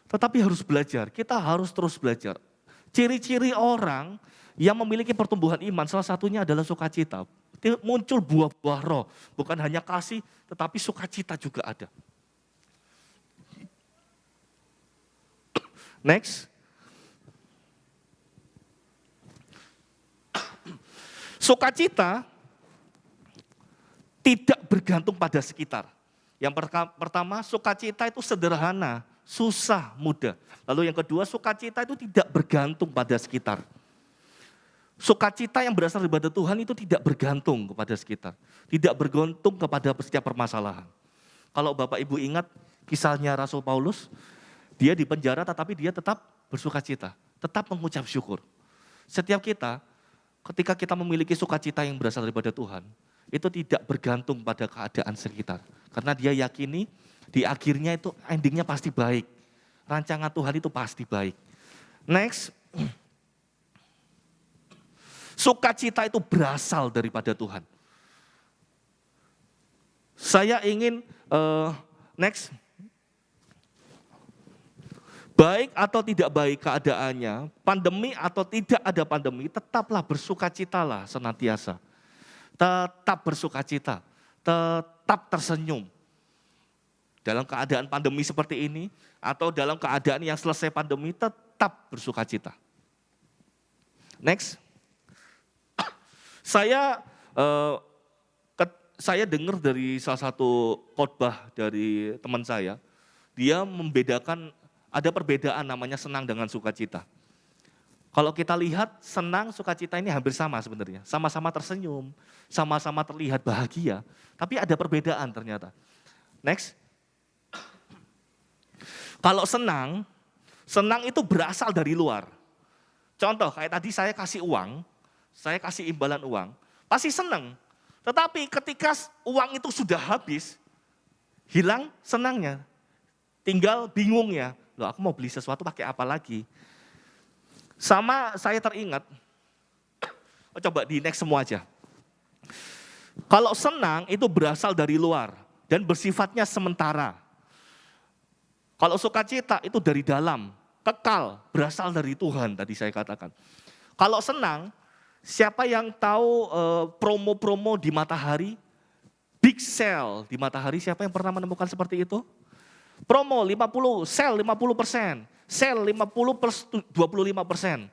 Tetapi harus belajar, kita harus terus belajar. Ciri-ciri orang yang memiliki pertumbuhan iman, salah satunya adalah sukacita. Muncul buah-buah roh, bukan hanya kasih, tetapi sukacita juga ada. Next, Sukacita tidak bergantung pada sekitar. Yang pertama, sukacita itu sederhana, susah, mudah. Lalu yang kedua, sukacita itu tidak bergantung pada sekitar. Sukacita yang berasal daripada Tuhan itu tidak bergantung kepada sekitar. Tidak bergantung kepada setiap permasalahan. Kalau Bapak Ibu ingat kisahnya Rasul Paulus, dia di penjara tetapi dia tetap bersukacita, tetap mengucap syukur. Setiap kita, ketika kita memiliki sukacita yang berasal daripada Tuhan, itu tidak bergantung pada keadaan sekitar. Karena dia yakini di akhirnya itu endingnya pasti baik. Rancangan Tuhan itu pasti baik. Next, sukacita itu berasal daripada Tuhan. Saya ingin, next, baik atau tidak baik keadaannya, pandemi atau tidak ada pandemi, tetaplah bersukacitalah senantiasa. Tetap bersukacita, tetap tersenyum. Dalam keadaan pandemi seperti ini, atau dalam keadaan yang selesai pandemi, tetap bersukacita. Next. Saya dengar dari salah satu khotbah dari teman saya, dia membedakan, ada perbedaan namanya senang dengan sukacita. Kalau kita lihat senang, sukacita ini hampir sama sebenarnya. Sama-sama tersenyum, sama-sama terlihat bahagia. Tapi ada perbedaan ternyata. Next. Kalau senang itu berasal dari luar. Contoh, kayak tadi saya kasih uang, saya kasih imbalan uang, pasti senang. Tetapi ketika uang itu sudah habis, hilang senangnya. Tinggal bingungnya, loh aku mau beli sesuatu pakai apa lagi? Sama saya teringat, coba di next semua aja. Kalau senang itu berasal dari luar dan bersifatnya sementara. Kalau sukacita itu dari dalam, kekal, berasal dari Tuhan tadi saya katakan. Kalau senang, siapa yang tahu promo-promo di Matahari, big sale di Matahari, siapa yang pernah menemukan seperti itu? Promo 50, sale 50%, sale 50 plus 25%.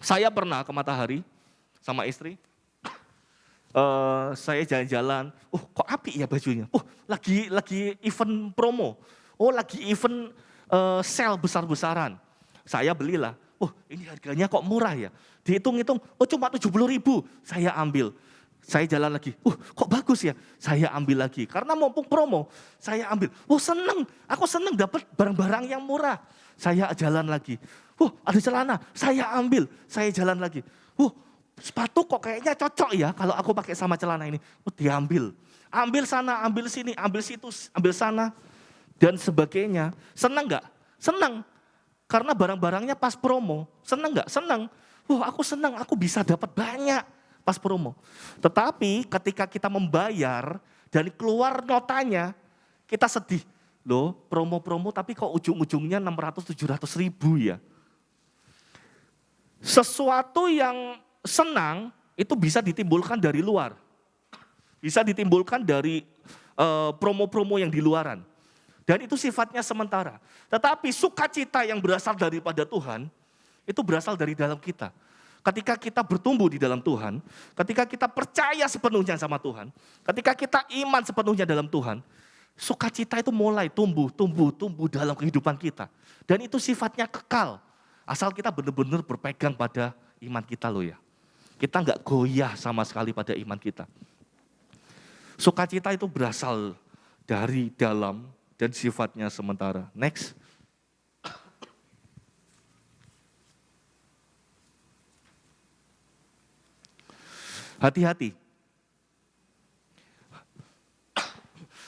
Saya pernah ke Matahari sama istri, saya jalan-jalan, kok apik ya bajunya, lagi event promo, lagi event sale besar-besaran. Saya belilah, ini harganya kok murah ya, dihitung-hitung, cuma 70.000, saya ambil. Saya jalan lagi, kok bagus ya, saya ambil lagi. Karena mumpung promo, saya ambil. Seneng, aku seneng dapat barang-barang yang murah. Saya jalan lagi, ada celana, saya ambil, saya jalan lagi. Sepatu kok kayaknya cocok ya kalau aku pakai sama celana ini. Diambil, ambil sana, ambil sini, ambil situ, ambil sana, dan sebagainya. Seneng gak? Seneng, karena barang-barangnya pas promo. Seneng gak? Seneng. Aku seneng, aku bisa dapat banyak pas promo. Tetapi ketika kita membayar dan keluar notanya, kita sedih. Loh, promo-promo tapi kok ujung-ujungnya 600-700 ribu ya. Sesuatu yang senang itu bisa ditimbulkan dari luar. Bisa ditimbulkan dari promo-promo yang di luaran. Dan itu sifatnya sementara. Tetapi sukacita yang berasal daripada Tuhan, itu berasal dari dalam kita. Ketika kita bertumbuh di dalam Tuhan, ketika kita percaya sepenuhnya sama Tuhan, ketika kita iman sepenuhnya dalam Tuhan, sukacita itu mulai tumbuh dalam kehidupan kita. Dan itu sifatnya kekal, asal kita benar-benar berpegang pada iman kita loh ya. Kita enggak goyah sama sekali pada iman kita. Sukacita itu berasal dari dalam dan sifatnya sementara. Next. Hati-hati.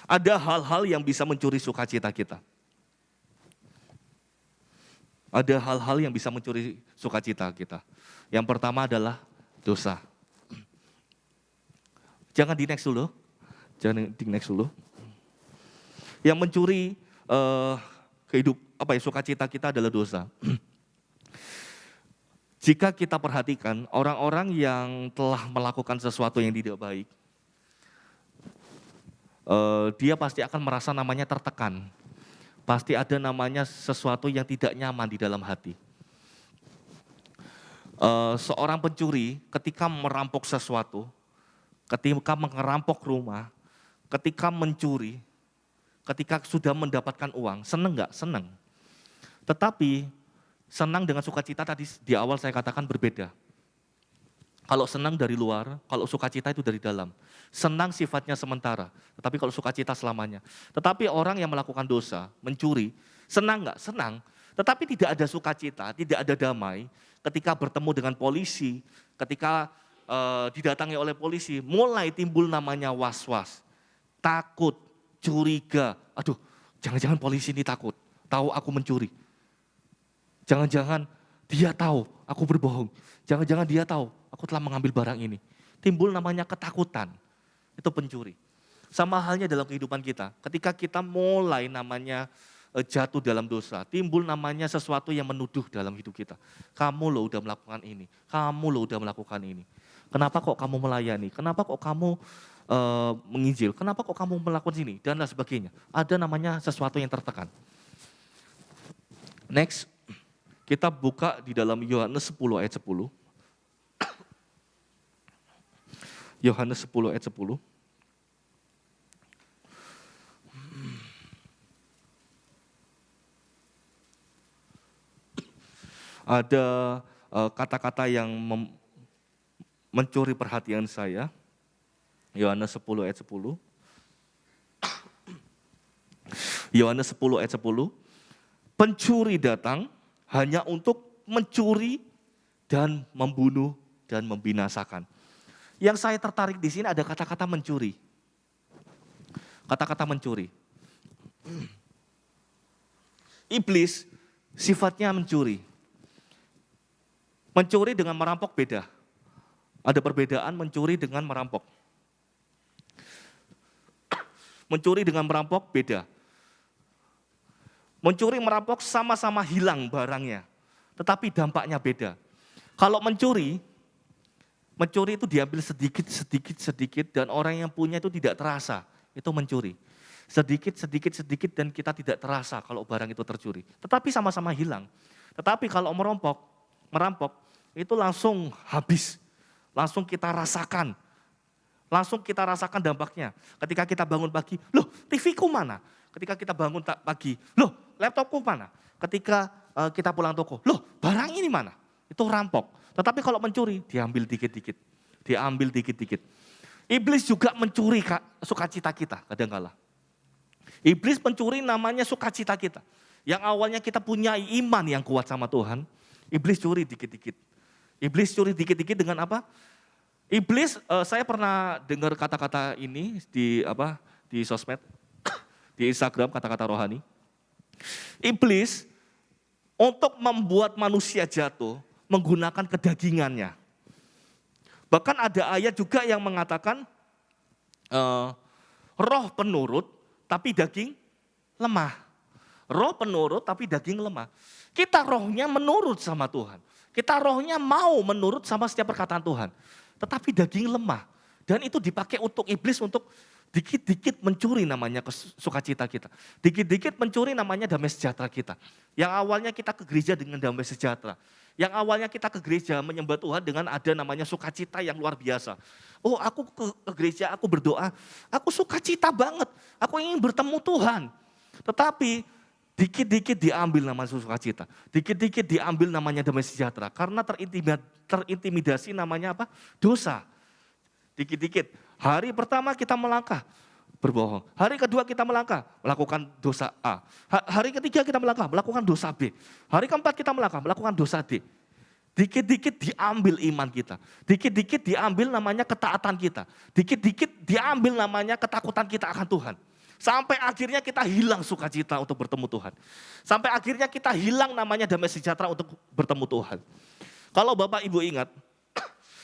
Ada hal-hal yang bisa mencuri sukacita kita. Ada hal-hal yang bisa mencuri sukacita kita. Yang pertama adalah dosa. Jangan di next dulu. Yang mencuri sukacita kita adalah dosa. Jika kita perhatikan orang-orang yang telah melakukan sesuatu yang tidak baik, dia pasti akan merasa namanya tertekan. Pasti ada namanya sesuatu yang tidak nyaman di dalam hati. seorang pencuri ketika merampok sesuatu, ketika merampok rumah, ketika mencuri, ketika sudah mendapatkan uang, senang nggak? Senang. Tetapi senang dengan sukacita tadi di awal saya katakan berbeda. Kalau senang dari luar, kalau sukacita itu dari dalam. Senang sifatnya sementara, tetapi kalau sukacita selamanya. Tetapi orang yang melakukan dosa, mencuri, senang nggak? Senang. Tetapi tidak ada sukacita, tidak ada damai. Ketika bertemu dengan polisi, ketika didatangi oleh polisi, mulai timbul namanya was-was, takut, curiga. Aduh, jangan-jangan polisi ini takut, tahu aku mencuri. Jangan-jangan dia tahu aku berbohong. Jangan-jangan dia tahu aku telah mengambil barang ini. Timbul namanya ketakutan. Itu pencuri. Sama halnya dalam kehidupan kita. Ketika kita mulai namanya jatuh dalam dosa, timbul namanya sesuatu yang menuduh dalam hidup kita. Kamu loh udah melakukan ini. Kamu loh udah melakukan ini. Kenapa kok kamu melayani? Kenapa kok kamu menginjil? Kenapa kok kamu melakukan ini? Dan lain sebagainya. Ada namanya sesuatu yang tertekan. Next. Kita buka di dalam Yohanes 10 ayat 10. Yohanes 10 ayat 10. Ada kata-kata yang mencuri perhatian saya. Yohanes 10 ayat 10. Yohanes 10 ayat 10. Pencuri datang hanya untuk mencuri dan membunuh dan membinasakan. Yang saya tertarik di sini ada kata-kata mencuri. Kata-kata mencuri. Iblis sifatnya mencuri. Mencuri dengan merampok beda. Ada perbedaan mencuri dengan merampok. Mencuri dengan merampok beda. Mencuri merampok sama-sama hilang barangnya, tetapi dampaknya beda. Kalau mencuri itu diambil sedikit dan orang yang punya itu tidak terasa, itu mencuri. Sedikit dan kita tidak terasa kalau barang itu tercuri. Tetapi sama-sama hilang. Tetapi kalau merampok itu langsung habis, langsung kita rasakan. Langsung kita rasakan dampaknya. Ketika kita bangun pagi, loh TV-ku mana? Ketika kita bangun pagi, loh laptopku mana? Ketika kita pulang toko, loh barang ini mana? Itu rampok. Tetapi kalau mencuri, diambil dikit-dikit. Diambil dikit-dikit. Iblis juga mencuri sukacita kita kadang-kala. Iblis mencuri namanya sukacita kita. Yang awalnya kita punya iman yang kuat sama Tuhan, iblis curi dikit-dikit. Iblis curi dikit-dikit dengan apa? Iblis, saya pernah dengar kata-kata ini di sosmed. Di Instagram, kata-kata rohani. Iblis untuk membuat manusia jatuh menggunakan kedagingannya. Bahkan ada ayat juga yang mengatakan roh penurut tapi daging lemah. Roh penurut tapi daging lemah. Kita rohnya menurut sama Tuhan. Kita rohnya mau menurut sama setiap perkataan Tuhan. Tetapi daging lemah. Dan itu dipakai untuk iblis untuk dikit-dikit mencuri namanya sukacita kita. Dikit-dikit mencuri namanya damai sejahtera kita. Yang awalnya kita ke gereja dengan damai sejahtera. Yang awalnya kita ke gereja menyembah Tuhan dengan ada namanya sukacita yang luar biasa. Oh aku ke gereja, aku berdoa, aku sukacita banget. Aku ingin bertemu Tuhan. Tetapi dikit-dikit diambil namanya sukacita. Dikit-dikit diambil namanya damai sejahtera. Karena terintimidasi namanya apa? Dosa. Dikit-dikit. Hari pertama kita melangkah, berbohong. Hari kedua kita melangkah, melakukan dosa A. Hari ketiga kita melangkah, melakukan dosa B. Hari keempat kita melangkah, melakukan dosa D. Dikit-dikit diambil iman kita. Dikit-dikit diambil namanya ketaatan kita. Dikit-dikit diambil namanya ketakutan kita akan Tuhan. Sampai akhirnya kita hilang sukacita untuk bertemu Tuhan. Sampai akhirnya kita hilang namanya damai sejahtera untuk bertemu Tuhan. Kalau Bapak Ibu ingat,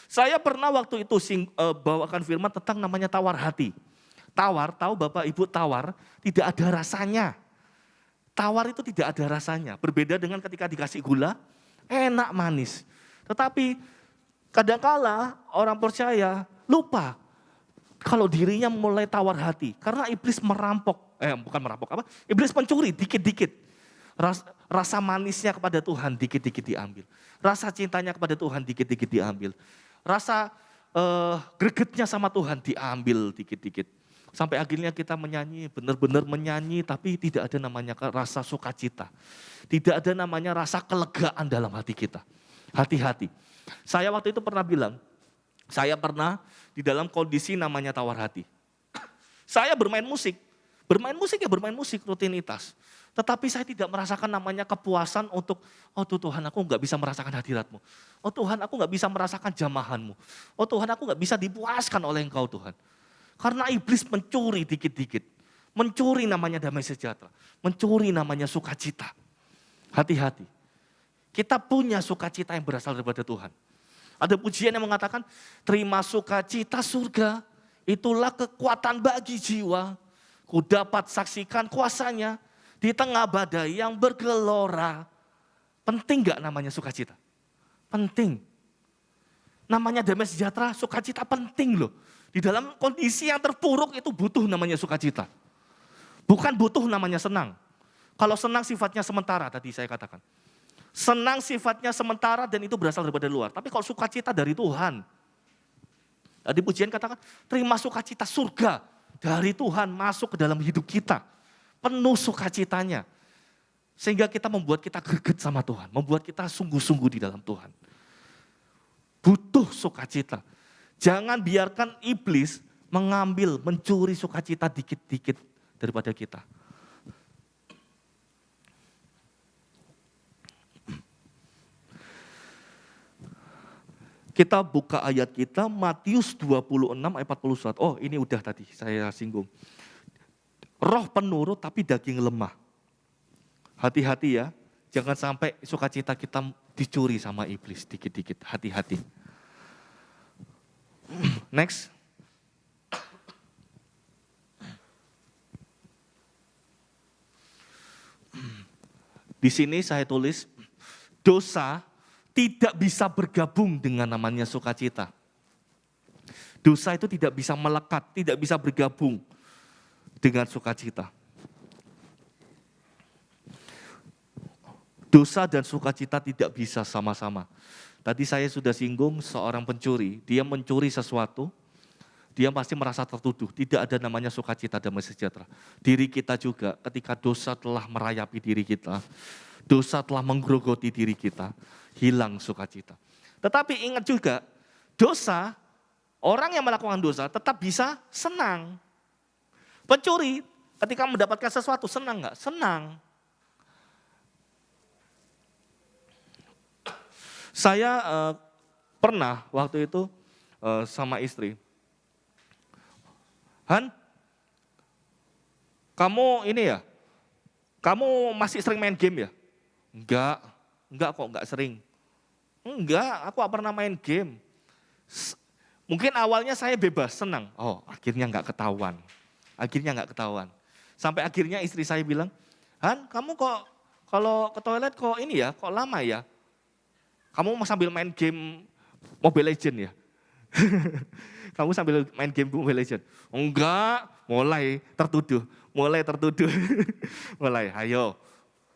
saya pernah waktu itu bawakan firman tentang namanya tawar hati. Tawar, tahu Bapak Ibu tawar tidak ada rasanya. Tawar itu tidak ada rasanya. Berbeda dengan ketika dikasih gula, enak manis. Tetapi kadangkala orang percaya lupa kalau dirinya mulai tawar hati. Karena iblis merampok, bukan merampok apa? Iblis mencuri dikit-dikit. Rasa manisnya kepada Tuhan dikit-dikit diambil. Rasa cintanya kepada Tuhan dikit-dikit diambil. Rasa gregetnya sama Tuhan diambil dikit-dikit. Sampai akhirnya kita menyanyi, benar-benar menyanyi, tapi tidak ada namanya rasa sukacita. Tidak ada namanya rasa kelegaan dalam hati kita. Hati-hati. Saya waktu itu pernah bilang, saya pernah di dalam kondisi namanya tawar hati. Saya bermain musik ya bermain musik rutinitas. Tetapi saya tidak merasakan namanya kepuasan untuk, oh Tuhan aku nggak bisa merasakan hadirat-Mu. Oh Tuhan aku nggak bisa merasakan jamahan-Mu. Oh Tuhan aku nggak bisa dipuaskan oleh Engkau Tuhan. Karena iblis mencuri dikit-dikit. Mencuri namanya damai sejahtera. Mencuri namanya sukacita. Hati-hati. Kita punya sukacita yang berasal daripada Tuhan. Ada pujian yang mengatakan, terima sukacita surga, itulah kekuatan bagi jiwa. Ku dapat saksikan kuasanya di tengah badai yang bergelora. Penting gak namanya sukacita? Penting. Namanya damai sejahtera, sukacita penting loh. Di dalam kondisi yang terpuruk itu butuh namanya sukacita. Bukan butuh namanya senang. Kalau senang sifatnya sementara tadi saya katakan. Senang sifatnya sementara dan itu berasal daripada luar. Tapi kalau sukacita dari Tuhan. Tadi pujian katakan, terima sukacita surga dari Tuhan masuk ke dalam hidup kita. Penuh sukacitanya. Sehingga kita membuat kita greget sama Tuhan. Membuat kita sungguh-sungguh di dalam Tuhan. Butuh sukacita. Jangan biarkan iblis mengambil, mencuri sukacita dikit-dikit daripada kita. Kita buka ayat kita, Matius 26 ayat 41. Oh ini udah tadi saya singgung. Roh penurut tapi daging lemah. Hati-hati ya, jangan sampai sukacita kita dicuri sama iblis dikit-dikit. Hati-hati. Next. Di sini saya tulis, dosa tidak bisa bergabung dengan namanya sukacita. Dosa itu tidak bisa melekat, tidak bisa bergabung dengan sukacita. Dosa dan sukacita tidak bisa sama-sama. Tadi saya sudah singgung seorang pencuri, dia mencuri sesuatu, dia pasti merasa tertuduh. Tidak ada namanya sukacita damai sejahtera. Diri kita juga ketika dosa telah merayapi diri kita, dosa telah menggerogoti diri kita, hilang sukacita. Tetapi ingat juga, dosa, orang yang melakukan dosa tetap bisa senang. Pencuri ketika mendapatkan sesuatu senang nggak? Senang. Saya pernah waktu itu sama istri, Han, kamu ini ya, kamu masih sering main game ya? Enggak kok, enggak sering. Enggak, aku gak pernah main game. Mungkin awalnya saya bebas, senang. Oh, akhirnya enggak ketahuan. Sampai akhirnya istri saya bilang, Han, kamu kok kalau ke toilet kok ini ya, kok lama ya? Kamu mau sambil main game Mobile Legends ya? Kamu sambil main game Mobile Legends? Enggak, mulai tertuduh. Mulai, ayo,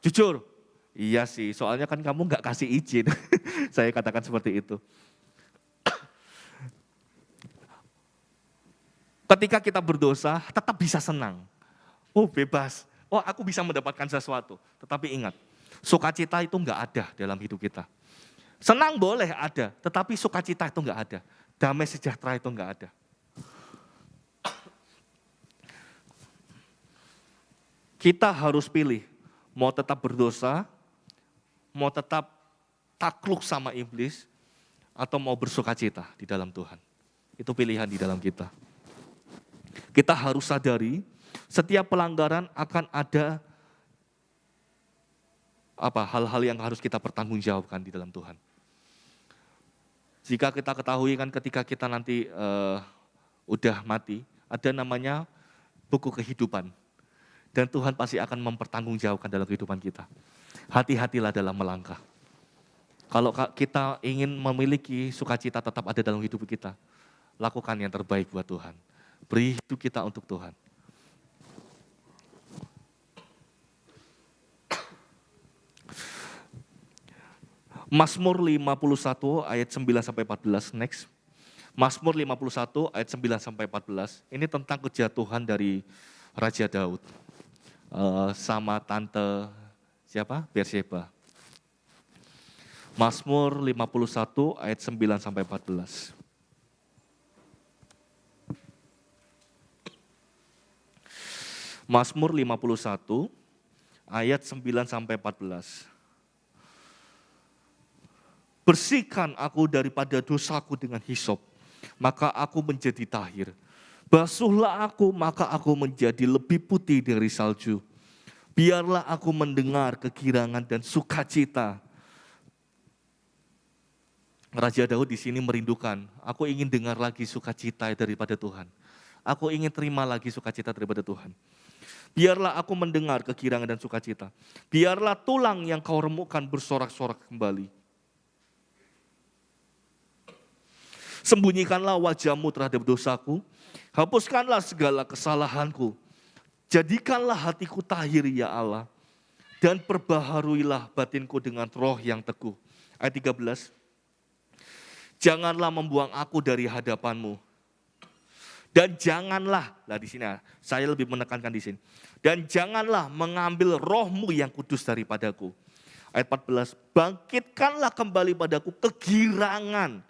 jujur. Iya sih, soalnya kan kamu enggak kasih izin. Saya katakan seperti itu. Ketika kita berdosa, tetap bisa senang. Oh bebas, oh aku bisa mendapatkan sesuatu. Tetapi ingat, sukacita itu enggak ada dalam hidup kita. Senang boleh ada, tetapi sukacita itu enggak ada. Damai sejahtera itu enggak ada. Kita harus pilih, mau tetap berdosa, mau tetap takluk sama iblis, atau mau bersukacita di dalam Tuhan. Itu pilihan di dalam kita. Kita harus sadari, setiap pelanggaran akan ada hal-hal yang harus kita pertanggungjawabkan di dalam Tuhan. Jika kita ketahui kan ketika kita nanti udah mati, ada namanya buku kehidupan. Dan Tuhan pasti akan mempertanggungjawabkan dalam kehidupan kita. Hati-hatilah dalam melangkah. Kalau kita ingin memiliki sukacita tetap ada dalam hidup kita, lakukan yang terbaik buat Tuhan. Beri hidup kita untuk Tuhan. Mazmur 51 ayat 9 sampai 14, next. Mazmur 51 ayat 9 sampai 14. Ini tentang kejatuhan dari Raja Daud sama tante siapa? Berseba. Mazmur 51 ayat 9 sampai 14. Mazmur 51 ayat 9 sampai 14. Bersihkan aku daripada dosaku dengan hisop, maka aku menjadi tahir. Basuhlah aku, maka aku menjadi lebih putih dari salju. Biarlah aku mendengar kegirangan dan sukacita. Raja Daud di sini merindukan, aku ingin dengar lagi sukacita daripada Tuhan. Aku ingin terima lagi sukacita daripada Tuhan. Biarlah aku mendengar kegirangan dan sukacita. Biarlah tulang yang kau remukkan bersorak-sorak kembali. Sembunyikanlah wajahmu terhadap dosaku, hapuskanlah segala kesalahanku. Jadikanlah hatiku tahir ya Allah, dan perbaharuilah batinku dengan roh yang teguh. Ayat 13, janganlah membuang aku dari hadapanmu. Dan janganlah, di sini saya lebih menekankan di sini. Dan janganlah mengambil rohmu yang kudus daripadaku. Ayat 14, bangkitkanlah kembali padaku kegirangan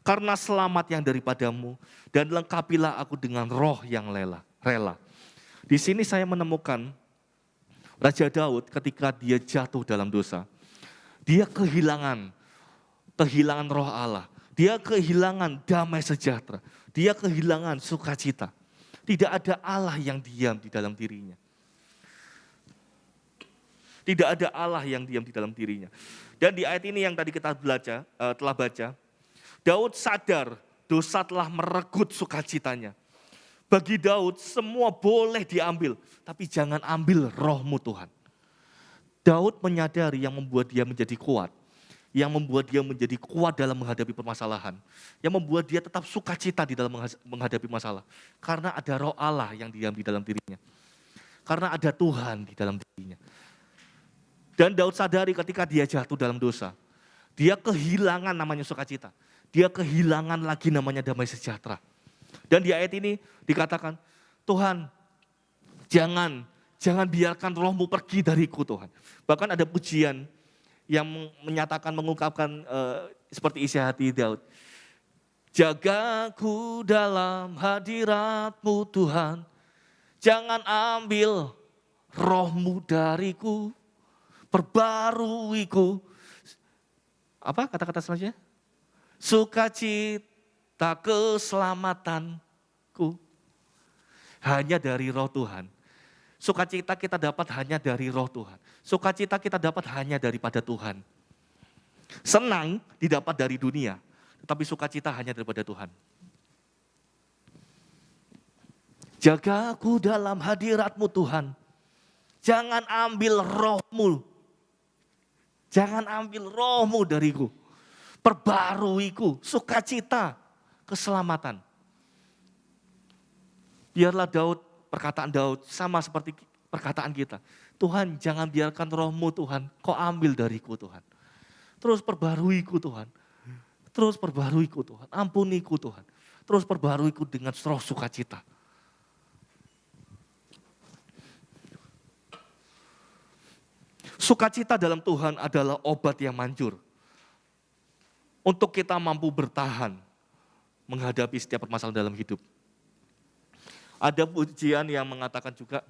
karena selamat yang daripadamu, dan lengkapilah aku dengan roh yang rela. Di sini saya menemukan Raja Daud ketika dia jatuh dalam dosa. Dia kehilangan roh Allah. Dia kehilangan damai sejahtera. Dia kehilangan sukacita. Tidak ada Allah yang diam di dalam dirinya. Tidak ada Allah yang diam di dalam dirinya. Dan di ayat ini yang tadi kita telah baca, Daud sadar dosa telah meregut sukacitanya. Bagi Daud semua boleh diambil, tapi jangan ambil rohmu Tuhan. Daud menyadari yang membuat dia menjadi kuat, yang membuat dia menjadi kuat dalam menghadapi permasalahan, yang membuat dia tetap sukacita di dalam menghadapi masalah. Karena ada roh Allah yang diam di dalam dirinya. Karena ada Tuhan di dalam dirinya. Dan Daud sadari ketika dia jatuh dalam dosa, dia kehilangan namanya sukacita. Dia kehilangan lagi namanya damai sejahtera. Dan di ayat ini dikatakan, Tuhan jangan biarkan rohmu pergi dariku Tuhan. Bahkan ada pujian yang mengungkapkan seperti isi hati Daud. Jagaku dalam hadiratmu Tuhan, jangan ambil rohmu dariku, perbaruiku. Apa kata-kata selanjutnya? Sukacita keselamatanku hanya dari roh Tuhan. Sukacita kita dapat hanya dari roh Tuhan. Sukacita kita dapat hanya daripada Tuhan. Senang didapat dari dunia, tetapi sukacita hanya daripada Tuhan. Jaga aku dalam hadiratmu Tuhan. Jangan ambil rohmu. Jangan ambil rohmu dariku. Perbaruiku, sukacita, keselamatan. Biarlah perkataan Daud sama seperti perkataan kita. Tuhan jangan biarkan rohmu Tuhan, kau ambil dariku Tuhan. Terus perbaruiku Tuhan. Terus perbaruiku Tuhan, ampuniku Tuhan. Terus perbaruiku dengan roh sukacita. Sukacita dalam Tuhan adalah obat yang manjur. Untuk kita mampu bertahan menghadapi setiap permasalahan dalam hidup. Ada pujian yang mengatakan juga,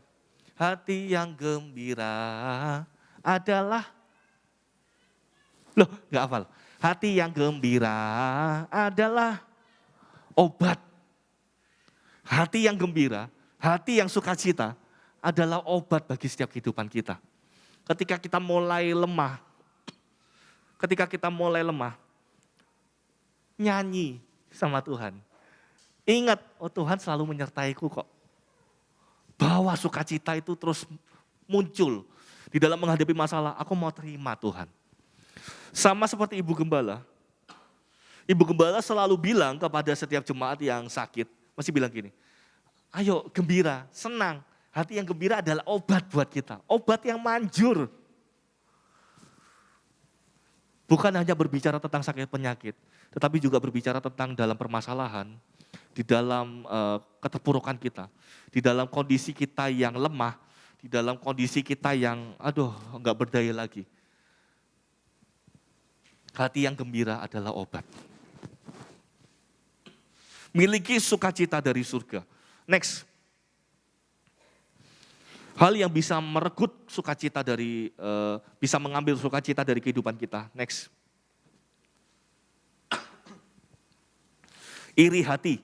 hati yang gembira adalah, gak hafal. Hati yang gembira adalah obat. Hati yang gembira, hati yang sukacita adalah obat bagi setiap kehidupan kita. Ketika kita mulai lemah, nyanyi sama Tuhan. Ingat, Tuhan selalu menyertaiku kok. Bawa sukacita itu terus muncul. Di dalam menghadapi masalah, aku mau terima Tuhan. Sama seperti Ibu Gembala. Ibu Gembala selalu bilang kepada setiap jemaat yang sakit, masih bilang gini, ayo gembira, senang. Hati yang gembira adalah obat buat kita. Obat yang manjur. Bukan hanya berbicara tentang sakit penyakit, tetapi juga berbicara tentang dalam permasalahan, di dalam keterpurukan kita, di dalam kondisi kita yang lemah, di dalam kondisi kita yang nggak berdaya lagi. Hati yang gembira adalah obat. Miliki sukacita dari surga. Next. Hal yang bisa meregut sukacita dari, bisa mengambil sukacita dari kehidupan kita. Next. Iri hati.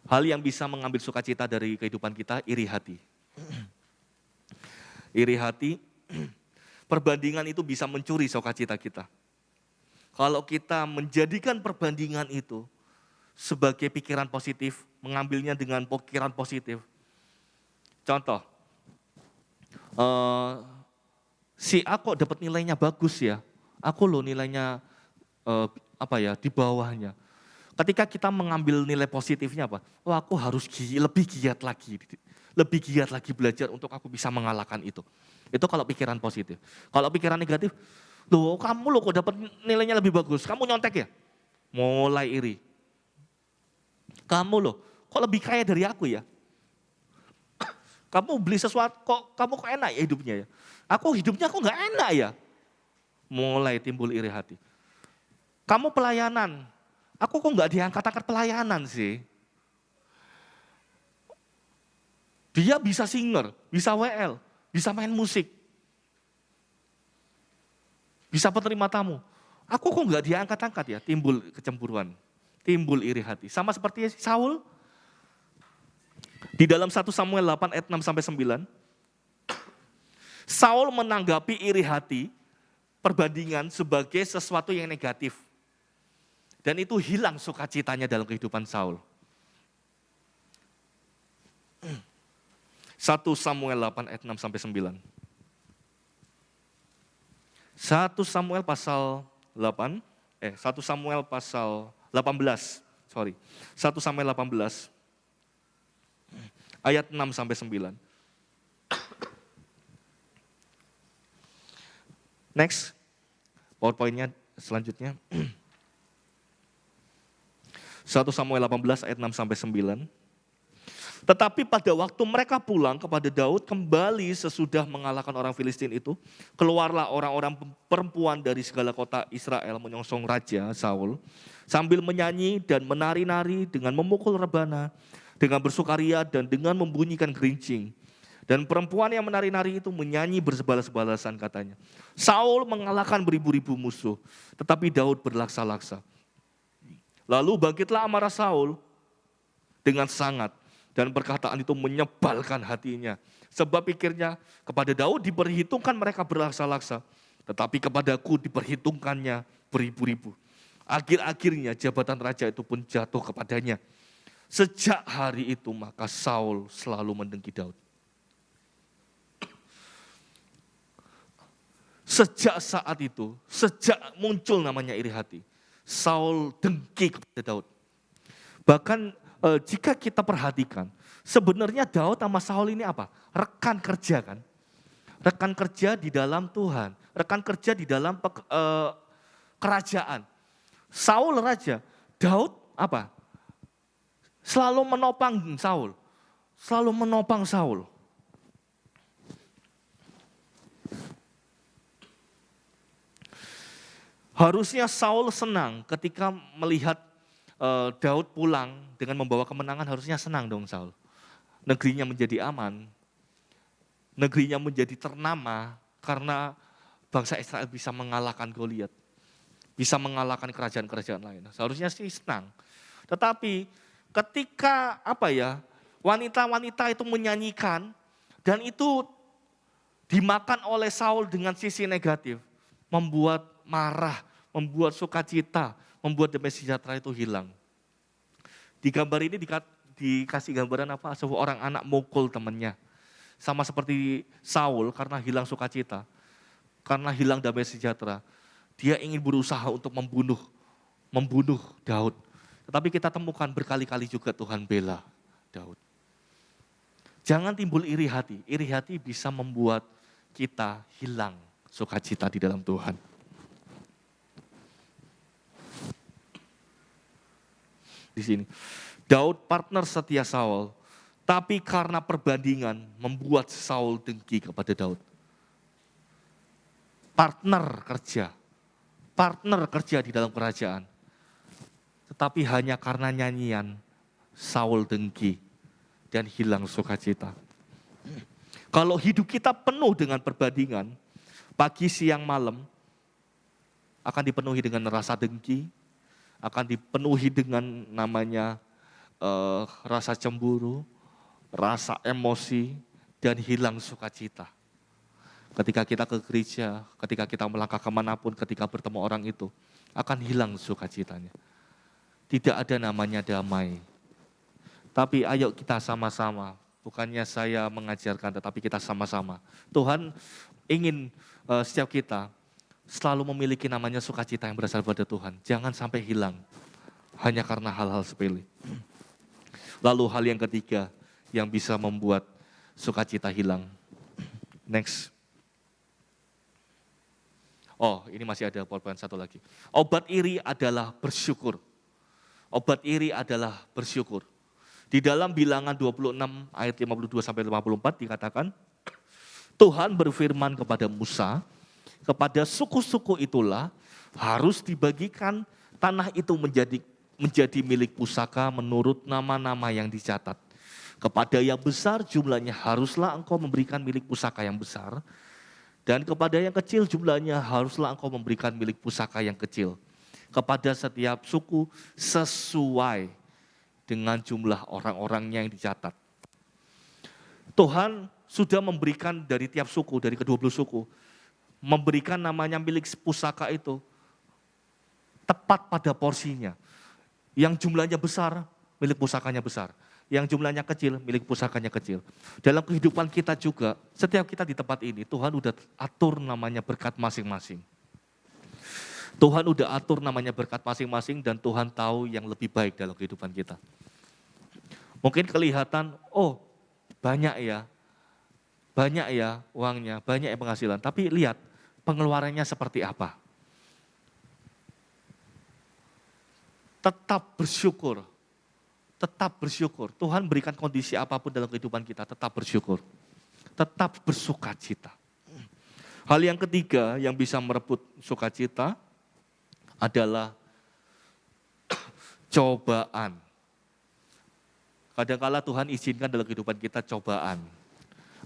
Hal yang bisa mengambil sukacita dari kehidupan kita, iri hati. Iri hati, perbandingan itu bisa mencuri sukacita kita. Kalau kita menjadikan perbandingan itu sebagai pikiran positif, mengambilnya dengan pikiran positif. Contoh, si A kok dapat nilainya bagus ya, aku loh nilainya di bawahnya. Ketika kita mengambil nilai positifnya apa? Oh aku harus lebih giat lagi belajar untuk aku bisa mengalahkan itu. Itu kalau pikiran positif. Kalau pikiran negatif, loh kamu loh kok dapat nilainya lebih bagus, kamu nyontek ya? Mulai iri. Kamu loh, kok lebih kaya dari aku ya? Kamu beli sesuatu, kamu kok enak ya hidupnya ya? Aku hidupnya kok nggak enak ya? Mulai timbul iri hati. Kamu pelayanan, aku kok nggak diangkat-angkat pelayanan sih? Dia bisa singer, bisa WL, bisa main musik. Bisa penerima tamu. Aku kok nggak diangkat-angkat ya? Timbul kecemburuan, timbul iri hati. Sama seperti Saul. Di dalam 1 Samuel 8 ayat 6-9, Saul menanggapi iri hati, perbandingan sebagai sesuatu yang negatif. Dan itu hilang sukacitanya dalam kehidupan Saul. 1 Samuel 8 ayat 6-9. 1 Samuel pasal 8, 1 Samuel pasal 18, 1 Samuel 18. Ayat 6-9. Next, PowerPoint-nya selanjutnya. 1 Samuel 18 ayat 6-9. Tetapi pada waktu mereka pulang kepada Daud kembali sesudah mengalahkan orang Filistin itu, keluarlah orang-orang perempuan dari segala kota Israel menyongsong Raja Saul, sambil menyanyi dan menari-nari dengan memukul rebana, dengan bersukaria dan dengan membunyikan gerincing. Dan perempuan yang menari-nari itu menyanyi bersebalas-balasan katanya. Saul mengalahkan beribu-ribu musuh, tetapi Daud berlaksa-laksa. Lalu bangkitlah amarah Saul dengan sangat, dan perkataan itu menyebalkan hatinya. Sebab pikirnya kepada Daud diperhitungkan mereka berlaksa-laksa, tetapi kepadaku diperhitungkannya beribu-ribu. Akhir-akhirnya jabatan raja itu pun jatuh kepadanya. Sejak hari itu maka Saul selalu mendengki Daud. Sejak saat itu, sejak muncul namanya iri hati, Saul dengki kepada Daud. Bahkan jika kita perhatikan, sebenarnya Daud sama Saul ini apa? Rekan kerja kan? Rekan kerja di dalam Tuhan, rekan kerja di dalam kerajaan. Saul raja, Daud apa? Selalu menopang Saul. Selalu menopang Saul. Harusnya Saul senang ketika melihat Daud pulang dengan membawa kemenangan, harusnya senang dong Saul. Negerinya menjadi aman. Negerinya menjadi ternama karena bangsa Israel bisa mengalahkan Goliat. Bisa mengalahkan kerajaan-kerajaan lain. Seharusnya sih senang. Tetapi ketika wanita-wanita itu menyanyikan dan itu dimakan oleh Saul dengan sisi negatif, membuat marah, membuat sukacita, membuat damai sejahtera itu hilang. Di gambar ini dikasih gambaran apa? Seorang anak mukul temannya. Sama seperti Saul karena hilang sukacita, karena hilang damai sejahtera. Dia ingin berusaha untuk membunuh Daud. Tetapi kita temukan berkali-kali juga Tuhan bela Daud. Jangan timbul iri hati. Iri hati bisa membuat kita hilang sukacita di dalam Tuhan. di sini. Daud partner setia Saul, tapi karena perbandingan membuat Saul dengki kepada Daud. Partner kerja di dalam kerajaan. Tetapi hanya karena nyanyian, Saul dengki dan hilang sukacita. Kalau hidup kita penuh dengan perbandingan, pagi, siang, malam, akan dipenuhi dengan rasa dengki, akan dipenuhi dengan namanya rasa cemburu, rasa emosi, dan hilang sukacita. Ketika kita ke gereja, ketika kita melangkah kemanapun, ketika bertemu orang itu, akan hilang sukacitanya. Tidak ada namanya damai. Tapi ayo kita sama-sama, bukannya saya mengajarkan, tetapi kita sama-sama. Tuhan ingin setiap kita selalu memiliki namanya sukacita yang berasal dari Tuhan. Jangan sampai hilang, hanya karena hal-hal sepele. Lalu hal yang ketiga yang bisa membuat sukacita hilang. Next. Oh, ini masih ada PowerPoint satu lagi. Obat iri adalah bersyukur. Obat iri adalah bersyukur. Di dalam Bilangan 26 ayat 52 sampai 54 dikatakan, Tuhan berfirman kepada Musa, kepada suku-suku itulah harus dibagikan tanah itu menjadi milik pusaka menurut nama-nama yang dicatat. Kepada yang besar jumlahnya haruslah engkau memberikan milik pusaka yang besar. Dan kepada yang kecil jumlahnya haruslah engkau memberikan milik pusaka yang kecil. Kepada setiap suku sesuai dengan jumlah orang-orangnya yang dicatat. Tuhan sudah memberikan dari tiap suku, dari ke-20 suku, memberikan namanya milik pusaka itu tepat pada porsinya. Yang jumlahnya besar, milik pusakanya besar. Yang jumlahnya kecil, milik pusakanya kecil. Dalam kehidupan kita juga, setiap kita di tempat ini, Tuhan udah atur namanya berkat masing-masing. Tuhan udah atur namanya berkat masing-masing dan Tuhan tahu yang lebih baik dalam kehidupan kita. Mungkin kelihatan, oh banyak ya uangnya, banyak ya penghasilan. Tapi lihat pengeluarannya seperti apa. Tetap bersyukur. Tetap bersyukur. Tuhan berikan kondisi apapun dalam kehidupan kita, tetap bersyukur. Tetap bersukacita. Hal yang ketiga yang bisa merebut sukacita adalah cobaan. Kadang-kala Tuhan izinkan dalam kehidupan kita cobaan.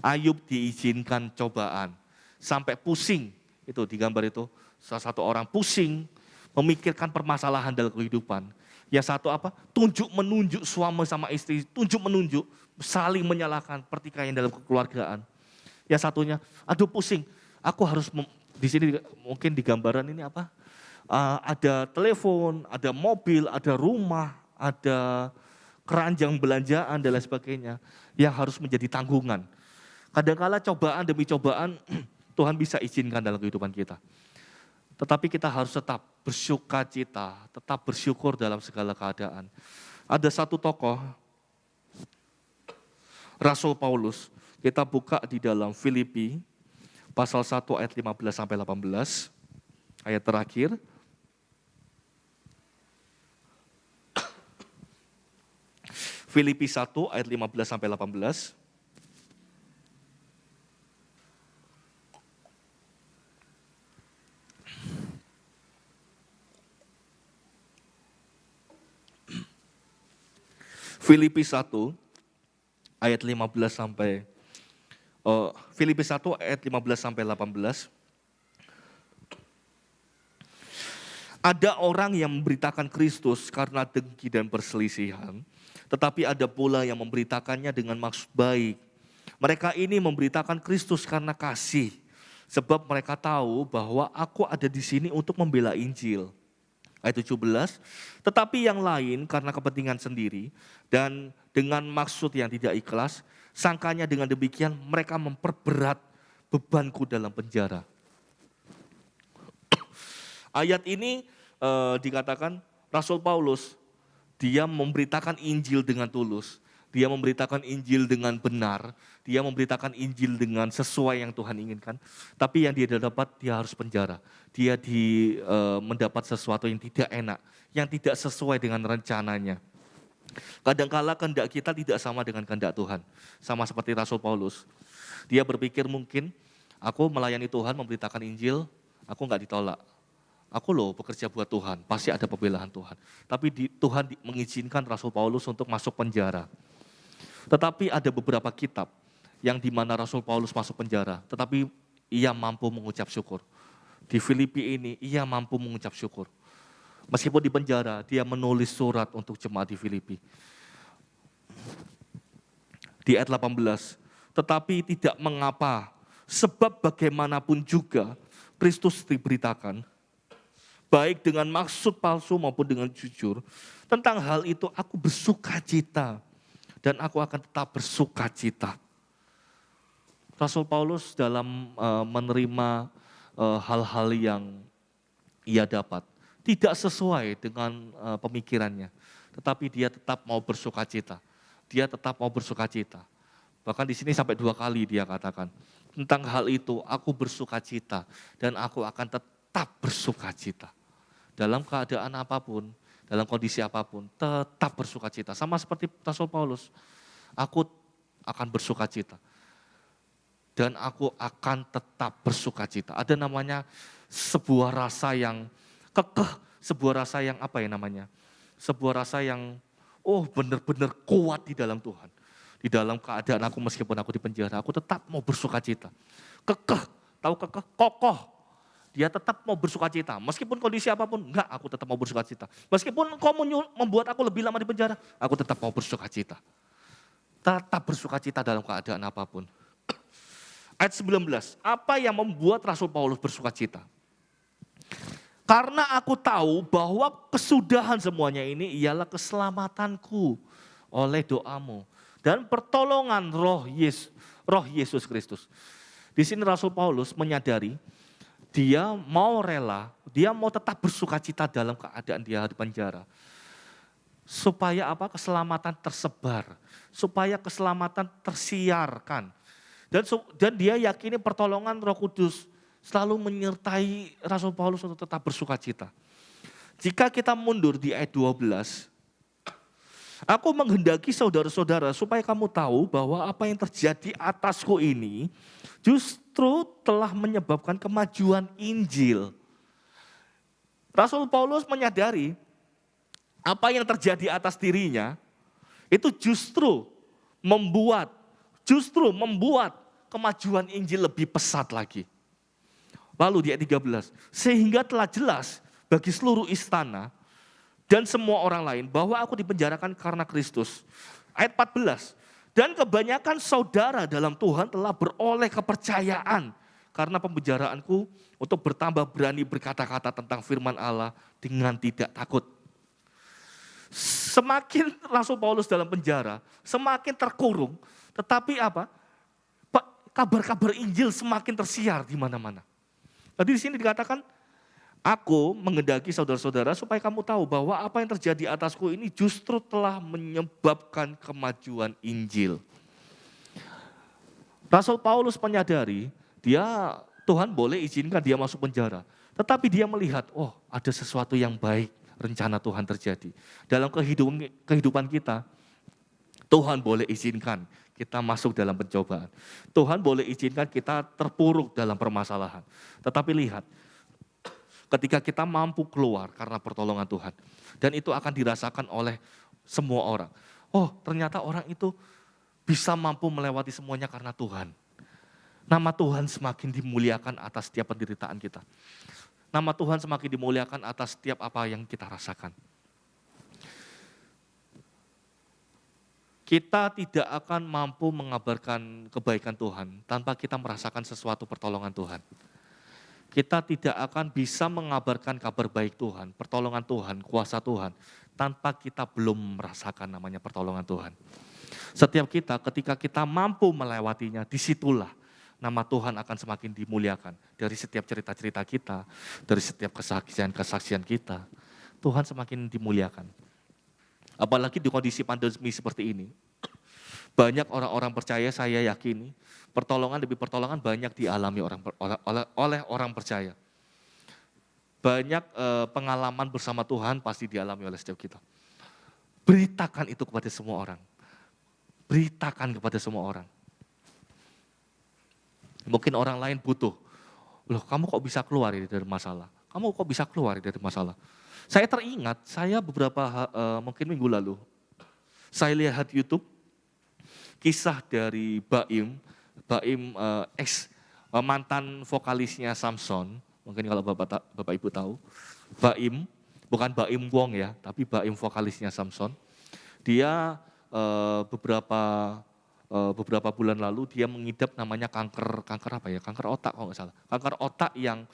Ayub diizinkan cobaan. Sampai pusing, itu di gambar itu, salah satu orang pusing memikirkan permasalahan dalam kehidupan. Yang satu apa? Tunjuk-menunjuk suami sama istri, tunjuk-menunjuk, saling menyalahkan pertikaian dalam kekeluargaan. Yang satunya, aduh pusing, aku harus, di sini mungkin di gambaran ini apa? Ada telepon, ada mobil, ada rumah, ada keranjang belanjaan dan lain sebagainya yang harus menjadi tanggungan. Kadang-kala cobaan demi cobaan Tuhan bisa izinkan dalam kehidupan kita. Tetapi kita harus tetap bersukacita, tetap bersyukur dalam segala keadaan. Ada satu tokoh, Rasul Paulus, kita buka di dalam Filipi, pasal 1 ayat 15 sampai 18, ayat terakhir. Filipi 1 ayat 15 sampai 18. Filipi 1 ayat 15 sampai Filipi 1 ayat 15 sampai 18. Ada orang yang memberitakan Kristus karena dengki dan perselisihan, tetapi ada pula yang memberitakannya dengan maksud baik. Mereka ini memberitakan Kristus karena kasih, sebab mereka tahu bahwa aku ada di sini untuk membela Injil. Ayat 17, tetapi yang lain karena kepentingan sendiri dan dengan maksud yang tidak ikhlas, sangkanya dengan demikian mereka memperberat bebanku dalam penjara. Ayat ini dikatakan Rasul Paulus, dia memberitakan Injil dengan tulus, dia memberitakan Injil dengan benar, dia memberitakan Injil dengan sesuai yang Tuhan inginkan. Tapi yang dia dapat, dia harus penjara. Dia mendapat sesuatu yang tidak enak, yang tidak sesuai dengan rencananya. Kadangkala kehendak kita tidak sama dengan kehendak Tuhan. Sama seperti Rasul Paulus. Dia berpikir mungkin, aku melayani Tuhan, memberitakan Injil, aku nggak ditolak. Aku loh bekerja buat Tuhan, pasti ada pembelaan Tuhan. Tapi Tuhan mengizinkan Rasul Paulus untuk masuk penjara. Tetapi ada beberapa kitab yang di mana Rasul Paulus masuk penjara, tetapi ia mampu mengucap syukur. Di Filipi ini, ia mampu mengucap syukur. Meskipun di penjara, dia menulis surat untuk jemaat di Filipi. Di ayat 18, tetapi tidak mengapa, sebab bagaimanapun juga Kristus diberitakan, baik dengan maksud palsu maupun dengan jujur. Tentang hal itu aku bersukacita, dan aku akan tetap bersukacita. Rasul Paulus dalam menerima hal-hal yang ia dapat, tidak sesuai dengan pemikirannya, tetapi dia tetap mau bersukacita. Dia tetap mau bersukacita. Bahkan di sini sampai 2 kali dia katakan, tentang hal itu aku bersukacita dan aku akan tetap bersukacita. Dalam keadaan apapun, dalam kondisi apapun, tetap bersukacita. Sama seperti Rasul Paulus, aku akan bersukacita. Dan aku akan tetap bersukacita. Ada namanya sebuah rasa yang kekeh, sebuah rasa yang apa ya namanya? Sebuah rasa yang benar-benar kuat di dalam Tuhan. Di dalam keadaan aku meskipun aku di penjara, aku tetap mau bersukacita. Kekeh, tahu kekeh? Kokoh. Dia tetap mau bersukacita. Meskipun kondisi apapun, enggak, aku tetap mau bersukacita. Meskipun kau membuat aku lebih lama di penjara, aku tetap mau bersukacita. Tetap bersukacita dalam keadaan apapun. Ayat 19, apa yang membuat Rasul Paulus bersukacita? Karena aku tahu bahwa kesudahan semuanya ini ialah keselamatanku oleh doamu dan pertolongan roh Yesus Kristus. Di sini Rasul Paulus menyadari dia mau rela, dia mau tetap bersukacita dalam keadaan dia di penjara. Supaya apa? Keselamatan tersebar, supaya keselamatan tersiarkan. Dan dia yakini pertolongan Roh Kudus selalu menyertai Rasul Paulus untuk tetap bersukacita. Jika kita mundur di ayat 12, aku menghendaki saudara-saudara supaya kamu tahu bahwa apa yang terjadi atasku ini justru telah menyebabkan kemajuan Injil. Rasul Paulus menyadari apa yang terjadi atas dirinya itu justru membuat kemajuan Injil lebih pesat lagi. Lalu di ayat 13, sehingga telah jelas bagi seluruh istana dan semua orang lain bahwa aku dipenjarakan karena Kristus. Ayat 14, dan kebanyakan saudara dalam Tuhan telah beroleh kepercayaan karena pembenjaraanku untuk bertambah berani berkata-kata tentang firman Allah dengan tidak takut. Semakin Rasul Paulus dalam penjara, semakin terkurung, tetapi apa? Kabar-kabar Injil semakin tersiar di mana-mana. Tadi di sini dikatakan, aku menghendaki saudara-saudara supaya kamu tahu bahwa apa yang terjadi atasku ini justru telah menyebabkan kemajuan Injil. Rasul Paulus menyadari, Tuhan boleh izinkan dia masuk penjara. Tetapi dia melihat, ada sesuatu yang baik, rencana Tuhan terjadi. Dalam kehidupan kita, Tuhan boleh izinkan kita masuk dalam pencobaan. Tuhan boleh izinkan kita terpuruk dalam permasalahan. Tetapi lihat, ketika kita mampu keluar karena pertolongan Tuhan. Dan itu akan dirasakan oleh semua orang. Ternyata orang itu bisa mampu melewati semuanya karena Tuhan. Nama Tuhan semakin dimuliakan atas setiap penderitaan kita. Nama Tuhan semakin dimuliakan atas setiap apa yang kita rasakan. Kita tidak akan mampu mengabarkan kebaikan Tuhan tanpa kita merasakan sesuatu pertolongan Tuhan. Kita tidak akan bisa mengabarkan kabar baik Tuhan, pertolongan Tuhan, kuasa Tuhan, tanpa kita belum merasakan namanya pertolongan Tuhan. Setiap kita, ketika kita mampu melewatinya, disitulah nama Tuhan akan semakin dimuliakan. Dari setiap cerita-cerita kita, dari setiap kesaksian-kesaksian kita, Tuhan semakin dimuliakan. Apalagi di kondisi pandemi seperti ini. Banyak orang-orang percaya, saya yakini, pertolongan demi pertolongan banyak dialami oleh orang percaya. Banyak pengalaman bersama Tuhan pasti dialami oleh setiap kita. Beritakan itu kepada semua orang. Beritakan kepada semua orang. Mungkin orang lain butuh. Loh, kamu kok bisa keluar dari masalah? Kamu kok bisa keluar dari masalah? Saya teringat, saya beberapa mungkin minggu lalu, saya lihat YouTube, kisah dari Baim mantan vokalisnya Samson, mungkin kalau Bapak Ibu tahu, Baim, bukan Baim Wong ya, tapi Baim vokalisnya Samson. Dia beberapa bulan lalu dia mengidap namanya kanker apa ya? Kanker otak kalau nggak salah. Kanker otak yang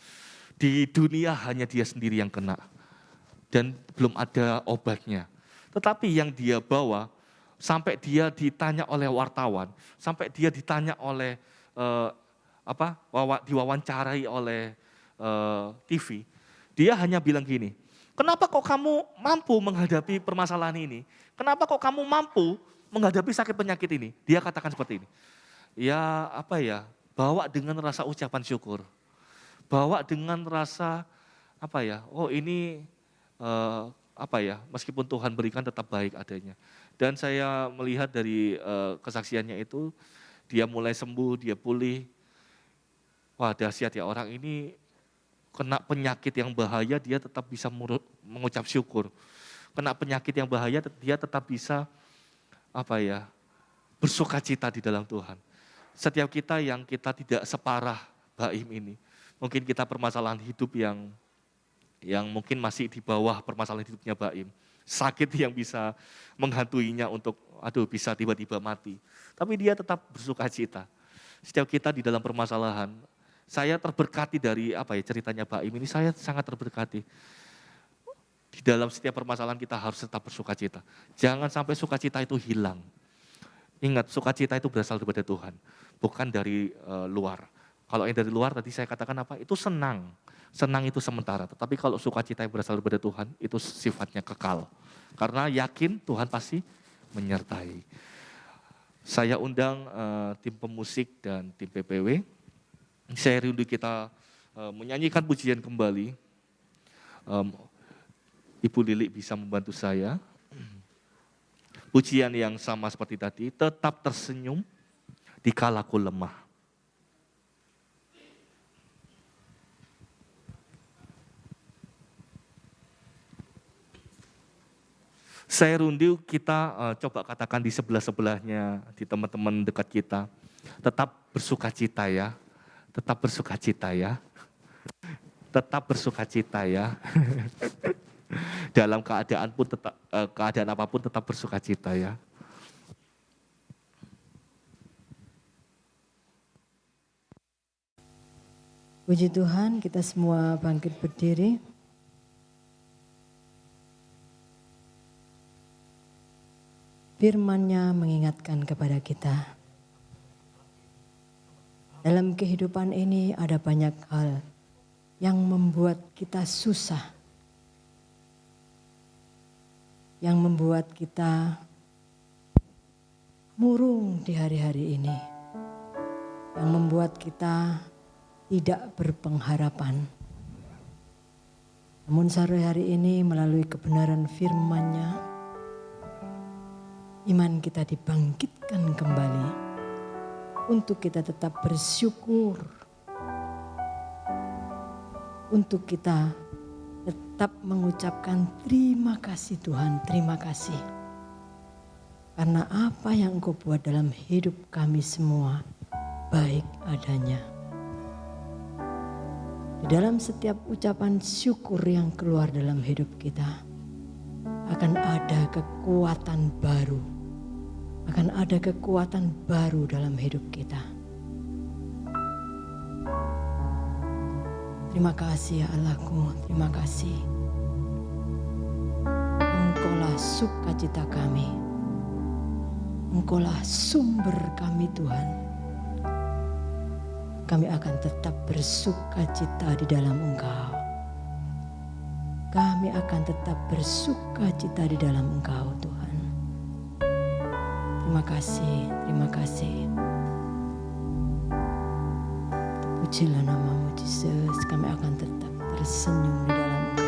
di dunia hanya dia sendiri yang kena dan belum ada obatnya. Tetapi yang dia bawa sampai dia ditanya oleh wartawan, sampai dia ditanya oleh diwawancarai oleh TV, dia hanya bilang gini, kenapa kok kamu mampu menghadapi permasalahan ini? Kenapa kok kamu mampu menghadapi sakit penyakit ini? Dia katakan seperti ini, ya bawa dengan rasa ucapan syukur, bawa dengan rasa ini meskipun Tuhan berikan tetap baik adanya. Dan saya melihat dari kesaksiannya itu, dia mulai sembuh, dia pulih. Wah, dahsyat ya, orang ini kena penyakit yang bahaya, dia tetap bisa mengucap syukur. Kena penyakit yang bahaya, dia tetap bisa bersukacita di dalam Tuhan. Setiap kita yang kita tidak separah Baim ini, mungkin kita permasalahan hidup yang mungkin masih di bawah permasalahan hidupnya Baim. Sakit yang bisa menghantuinya untuk bisa tiba-tiba mati. Tapi dia tetap bersukacita. Setiap kita di dalam permasalahan, saya terberkati dari ceritanya Baim ini, saya sangat terberkati. Di dalam setiap permasalahan kita harus tetap bersukacita. Jangan sampai sukacita itu hilang. Ingat, sukacita itu berasal daripada Tuhan, bukan dari luar. Kalau yang dari luar tadi saya katakan itu senang. Senang itu sementara, tetapi kalau sukacita yang berasal daripada Tuhan, itu sifatnya kekal. Karena yakin Tuhan pasti menyertai. Saya undang tim pemusik dan tim PPW. Saya rindu kita menyanyikan pujian kembali. Ibu Lili bisa membantu saya. Pujian yang sama seperti tadi, tetap tersenyum di kalaku lemah. Saya rindu kita coba katakan di sebelah-sebelahnya, di teman-teman dekat kita. Tetap bersukacita ya, tetap bersukacita ya, tetap bersukacita ya. Dalam keadaan pun keadaan apapun tetap bersukacita ya. Puji Tuhan, kita semua bangkit berdiri. Firman-Nya mengingatkan kepada kita. Dalam kehidupan ini ada banyak hal yang membuat kita susah. Yang membuat kita murung di hari-hari ini. Yang membuat kita tidak berpengharapan. Namun sore hari ini melalui kebenaran firman-Nya, iman kita dibangkitkan kembali untuk kita tetap bersyukur, untuk kita tetap mengucapkan terima kasih Tuhan, terima kasih. Karena apa yang Engkau buat dalam hidup kami semua baik adanya. Di dalam setiap ucapan syukur yang keluar dalam hidup kita, akan ada kekuatan baru. Akan ada kekuatan baru dalam hidup kita. Terima kasih ya Allahku, terima kasih. Engkaulah sukacita kami. Engkaulah sumber kami Tuhan. Kami akan tetap bersukacita di dalam Engkau. Kami akan tetap bersukacita di dalam Engkau Tuhan. Terima kasih, terima kasih. Pujilah nama-Mu Yesus, kami akan tetap tersenyum di dalam Engkau.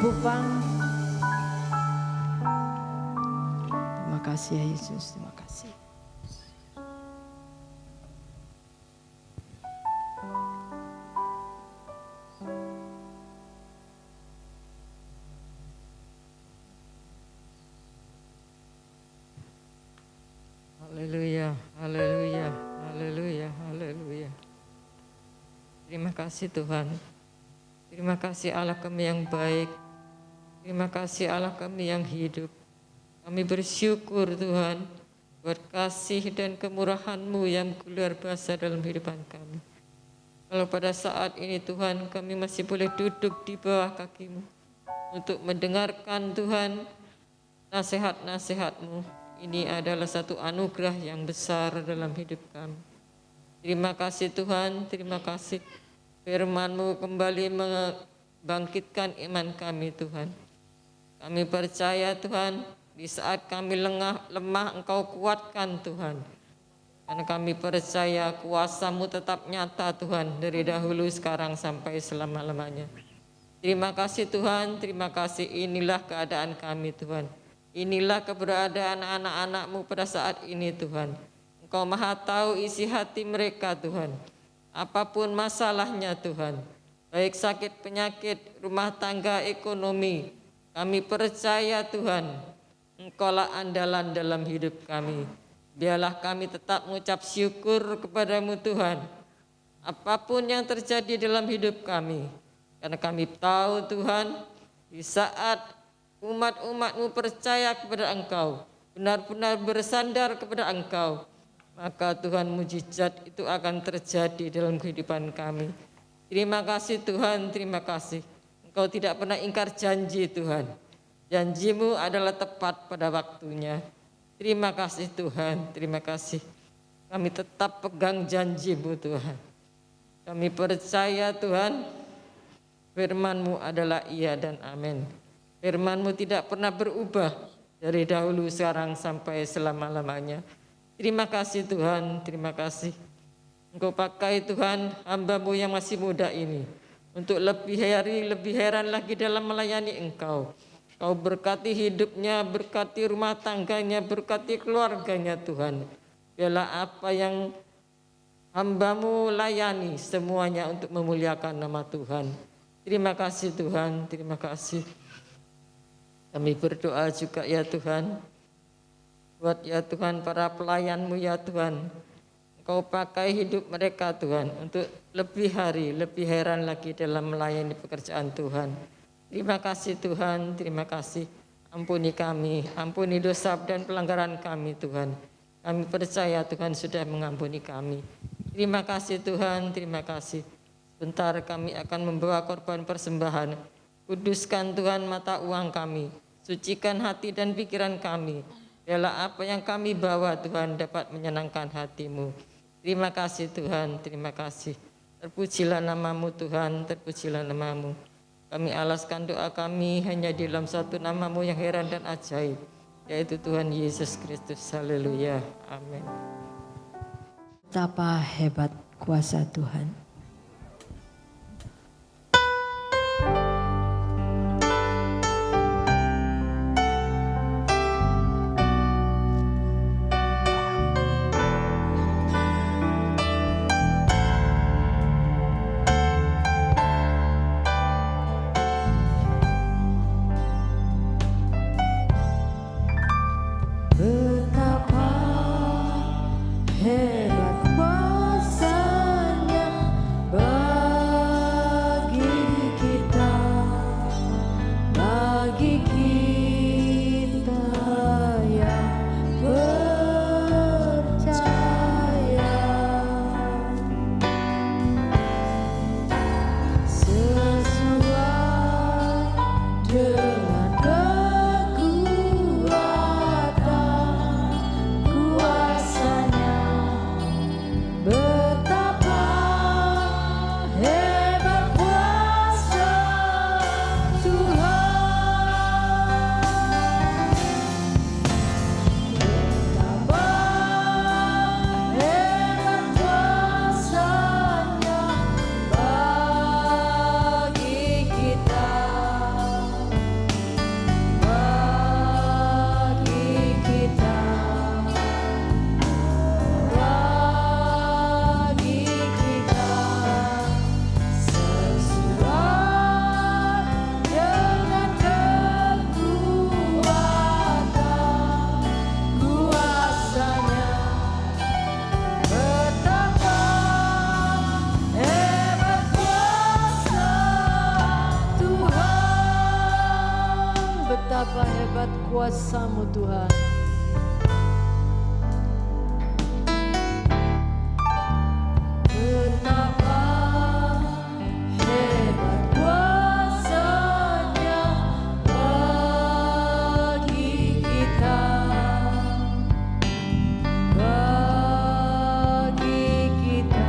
Ibu Pang. Terima kasih ya Yesus, terima kasih. Haleluya, haleluya, haleluya, haleluya. Terima kasih Tuhan. Terima kasih Allah kami yang baik. Terima kasih Allah kami yang hidup. Kami bersyukur Tuhan buat kasih dan kemurahan-Mu yang luar biasa dalam kehidupan kami. Kalau pada saat ini Tuhan kami masih boleh duduk di bawah kaki-Mu untuk mendengarkan Tuhan nasihat-nasihat-Mu. Ini adalah satu anugerah yang besar dalam hidup kami. Terima kasih Tuhan, terima kasih. Firman-Mu kembali membangkitkan iman kami Tuhan. Kami percaya Tuhan, di saat kami lemah Engkau kuatkan Tuhan. Karena kami percaya kuasa-Mu tetap nyata Tuhan, dari dahulu sekarang sampai selama-lamanya. Terima kasih Tuhan, terima kasih. Inilah keadaan kami Tuhan. Inilah keberadaan anak-anak-Mu pada saat ini Tuhan. Engkau maha tahu isi hati mereka Tuhan. Apapun masalahnya Tuhan, baik sakit penyakit, rumah tangga, ekonomi, kami percaya Tuhan, Engkaulah andalan dalam hidup kami. Biarlah kami tetap mengucap syukur kepadamu Tuhan, apapun yang terjadi dalam hidup kami. Karena kami tahu Tuhan, di saat umat-umat-Mu percaya kepada Engkau, benar-benar bersandar kepada Engkau, maka Tuhan mujizat itu akan terjadi dalam kehidupan kami. Terima kasih Tuhan, terima kasih. Engkau tidak pernah ingkar janji Tuhan. Janji-Mu adalah tepat pada waktunya. Terima kasih Tuhan, terima kasih. Kami tetap pegang janji-Mu Tuhan. Kami percaya Tuhan, firman-Mu adalah iya dan amin. Firman-Mu tidak pernah berubah dari dahulu sekarang sampai selama-lamanya. Terima kasih Tuhan, terima kasih. Engkau pakai Tuhan hamba-Mu yang masih muda ini untuk lebih heran lagi dalam melayani Engkau. Kau berkati hidupnya, berkati rumah tangganya, berkati keluarganya Tuhan. Biarlah apa yang hamba-Mu layani semuanya untuk memuliakan nama Tuhan. Terima kasih Tuhan, terima kasih. Kami berdoa juga ya Tuhan, buat ya Tuhan para pelayan-Mu ya Tuhan. Engkau pakai hidup mereka Tuhan untuk lebih hari, lebih heran lagi dalam melayani pekerjaan Tuhan. Terima kasih Tuhan, terima kasih. Ampuni kami, ampuni dosa dan pelanggaran kami Tuhan. Kami percaya Tuhan sudah mengampuni kami. Terima kasih Tuhan, terima kasih. Sebentar kami akan membawa korban persembahan. Kuduskan Tuhan mata uang kami, sucikan hati dan pikiran kami. Biarlah apa yang kami bawa Tuhan dapat menyenangkan hati-Mu. Terima kasih Tuhan, terima kasih. Terpujilah nama-Mu Tuhan, terpujilah nama-Mu. Kami alaskan doa kami hanya di dalam satu nama-Mu yang heran dan ajaib, yaitu Tuhan Yesus Kristus. Haleluya, amin. Betapa hebat kuasa Tuhan. Betapa hebat kuasa-Nya bagi kita yang percaya. Sesuai dengan kuasa-Nya, betapa hebat kuasa Tuhan. Betapa hebat kuasa-Nya bagi kita. Betapa hebat kuasa-Mu Tuhan. Betapa hebat kuasa-Nya bagi kita. Bagi kita.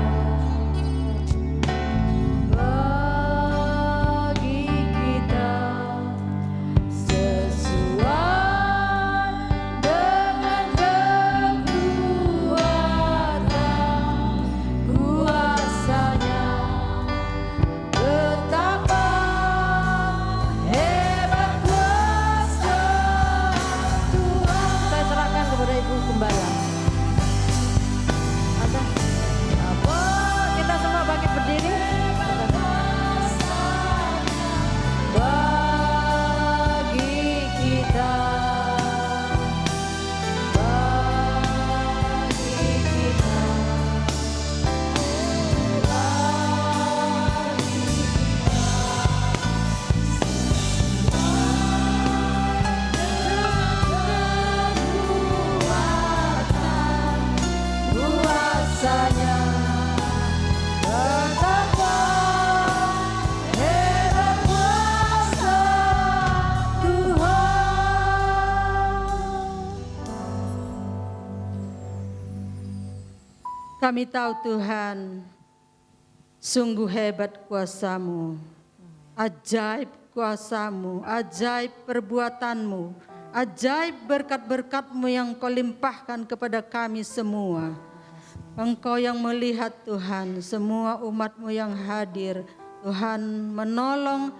Kami tahu Tuhan, sungguh hebat kuasa-Mu, ajaib kuasa-Mu, ajaib perbuatan-Mu, ajaib berkat-berkat-Mu yang Kau limpahkan kepada kami semua. Engkau yang melihat Tuhan, semua umat-Mu yang hadir, Tuhan menolong.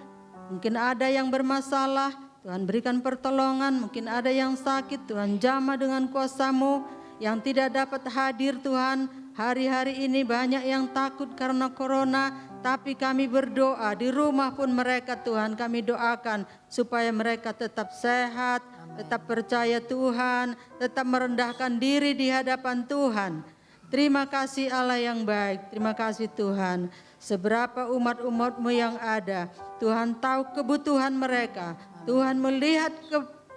Mungkin ada yang bermasalah, Tuhan berikan pertolongan. Mungkin ada yang sakit, Tuhan jamah dengan kuasa-Mu. Yang tidak dapat hadir Tuhan, hari-hari ini banyak yang takut karena corona. Tapi kami berdoa, di rumah pun mereka Tuhan kami doakan supaya mereka tetap sehat, tetap percaya Tuhan, tetap merendahkan diri di hadapan Tuhan. Terima kasih Allah yang baik, terima kasih Tuhan. Seberapa umat-umat-Mu yang ada, Tuhan tahu kebutuhan mereka, Tuhan melihat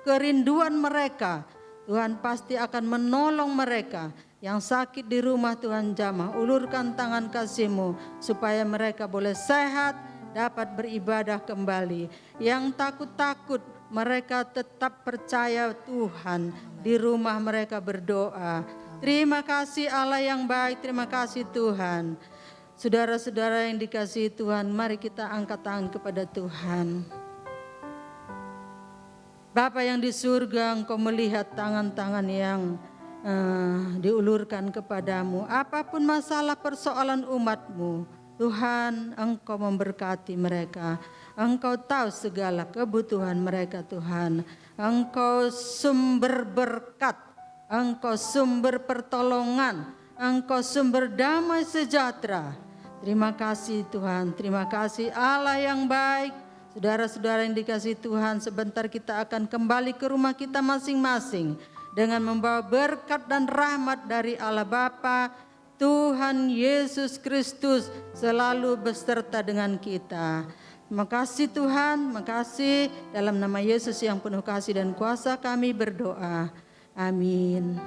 kerinduan mereka, Tuhan pasti akan menolong mereka. Yang sakit di rumah Tuhan jamah, ulurkan tangan kasih-Mu supaya mereka boleh sehat, dapat beribadah kembali. Yang takut-takut mereka tetap percaya Tuhan, di rumah mereka berdoa. Terima kasih Allah yang baik, terima kasih Tuhan. Saudara-saudara yang dikasihi Tuhan, mari kita angkat tangan kepada Tuhan. Bapa yang di surga, Engkau melihat tangan-tangan yang diulurkan kepadamu. Apapun masalah persoalan umat-Mu, Tuhan Engkau memberkati mereka. Engkau tahu segala kebutuhan mereka Tuhan. Engkau sumber berkat, Engkau sumber pertolongan, Engkau sumber damai sejahtera. Terima kasih Tuhan, terima kasih Allah yang baik. Saudara-saudara yang dikasihi Tuhan, sebentar kita akan kembali ke rumah kita masing-masing dengan membawa berkat dan rahmat dari Allah Bapa, Tuhan Yesus Kristus selalu beserta dengan kita. Terima kasih Tuhan, terima kasih. Dalam nama Yesus yang penuh kasih dan kuasa kami berdoa. Amin.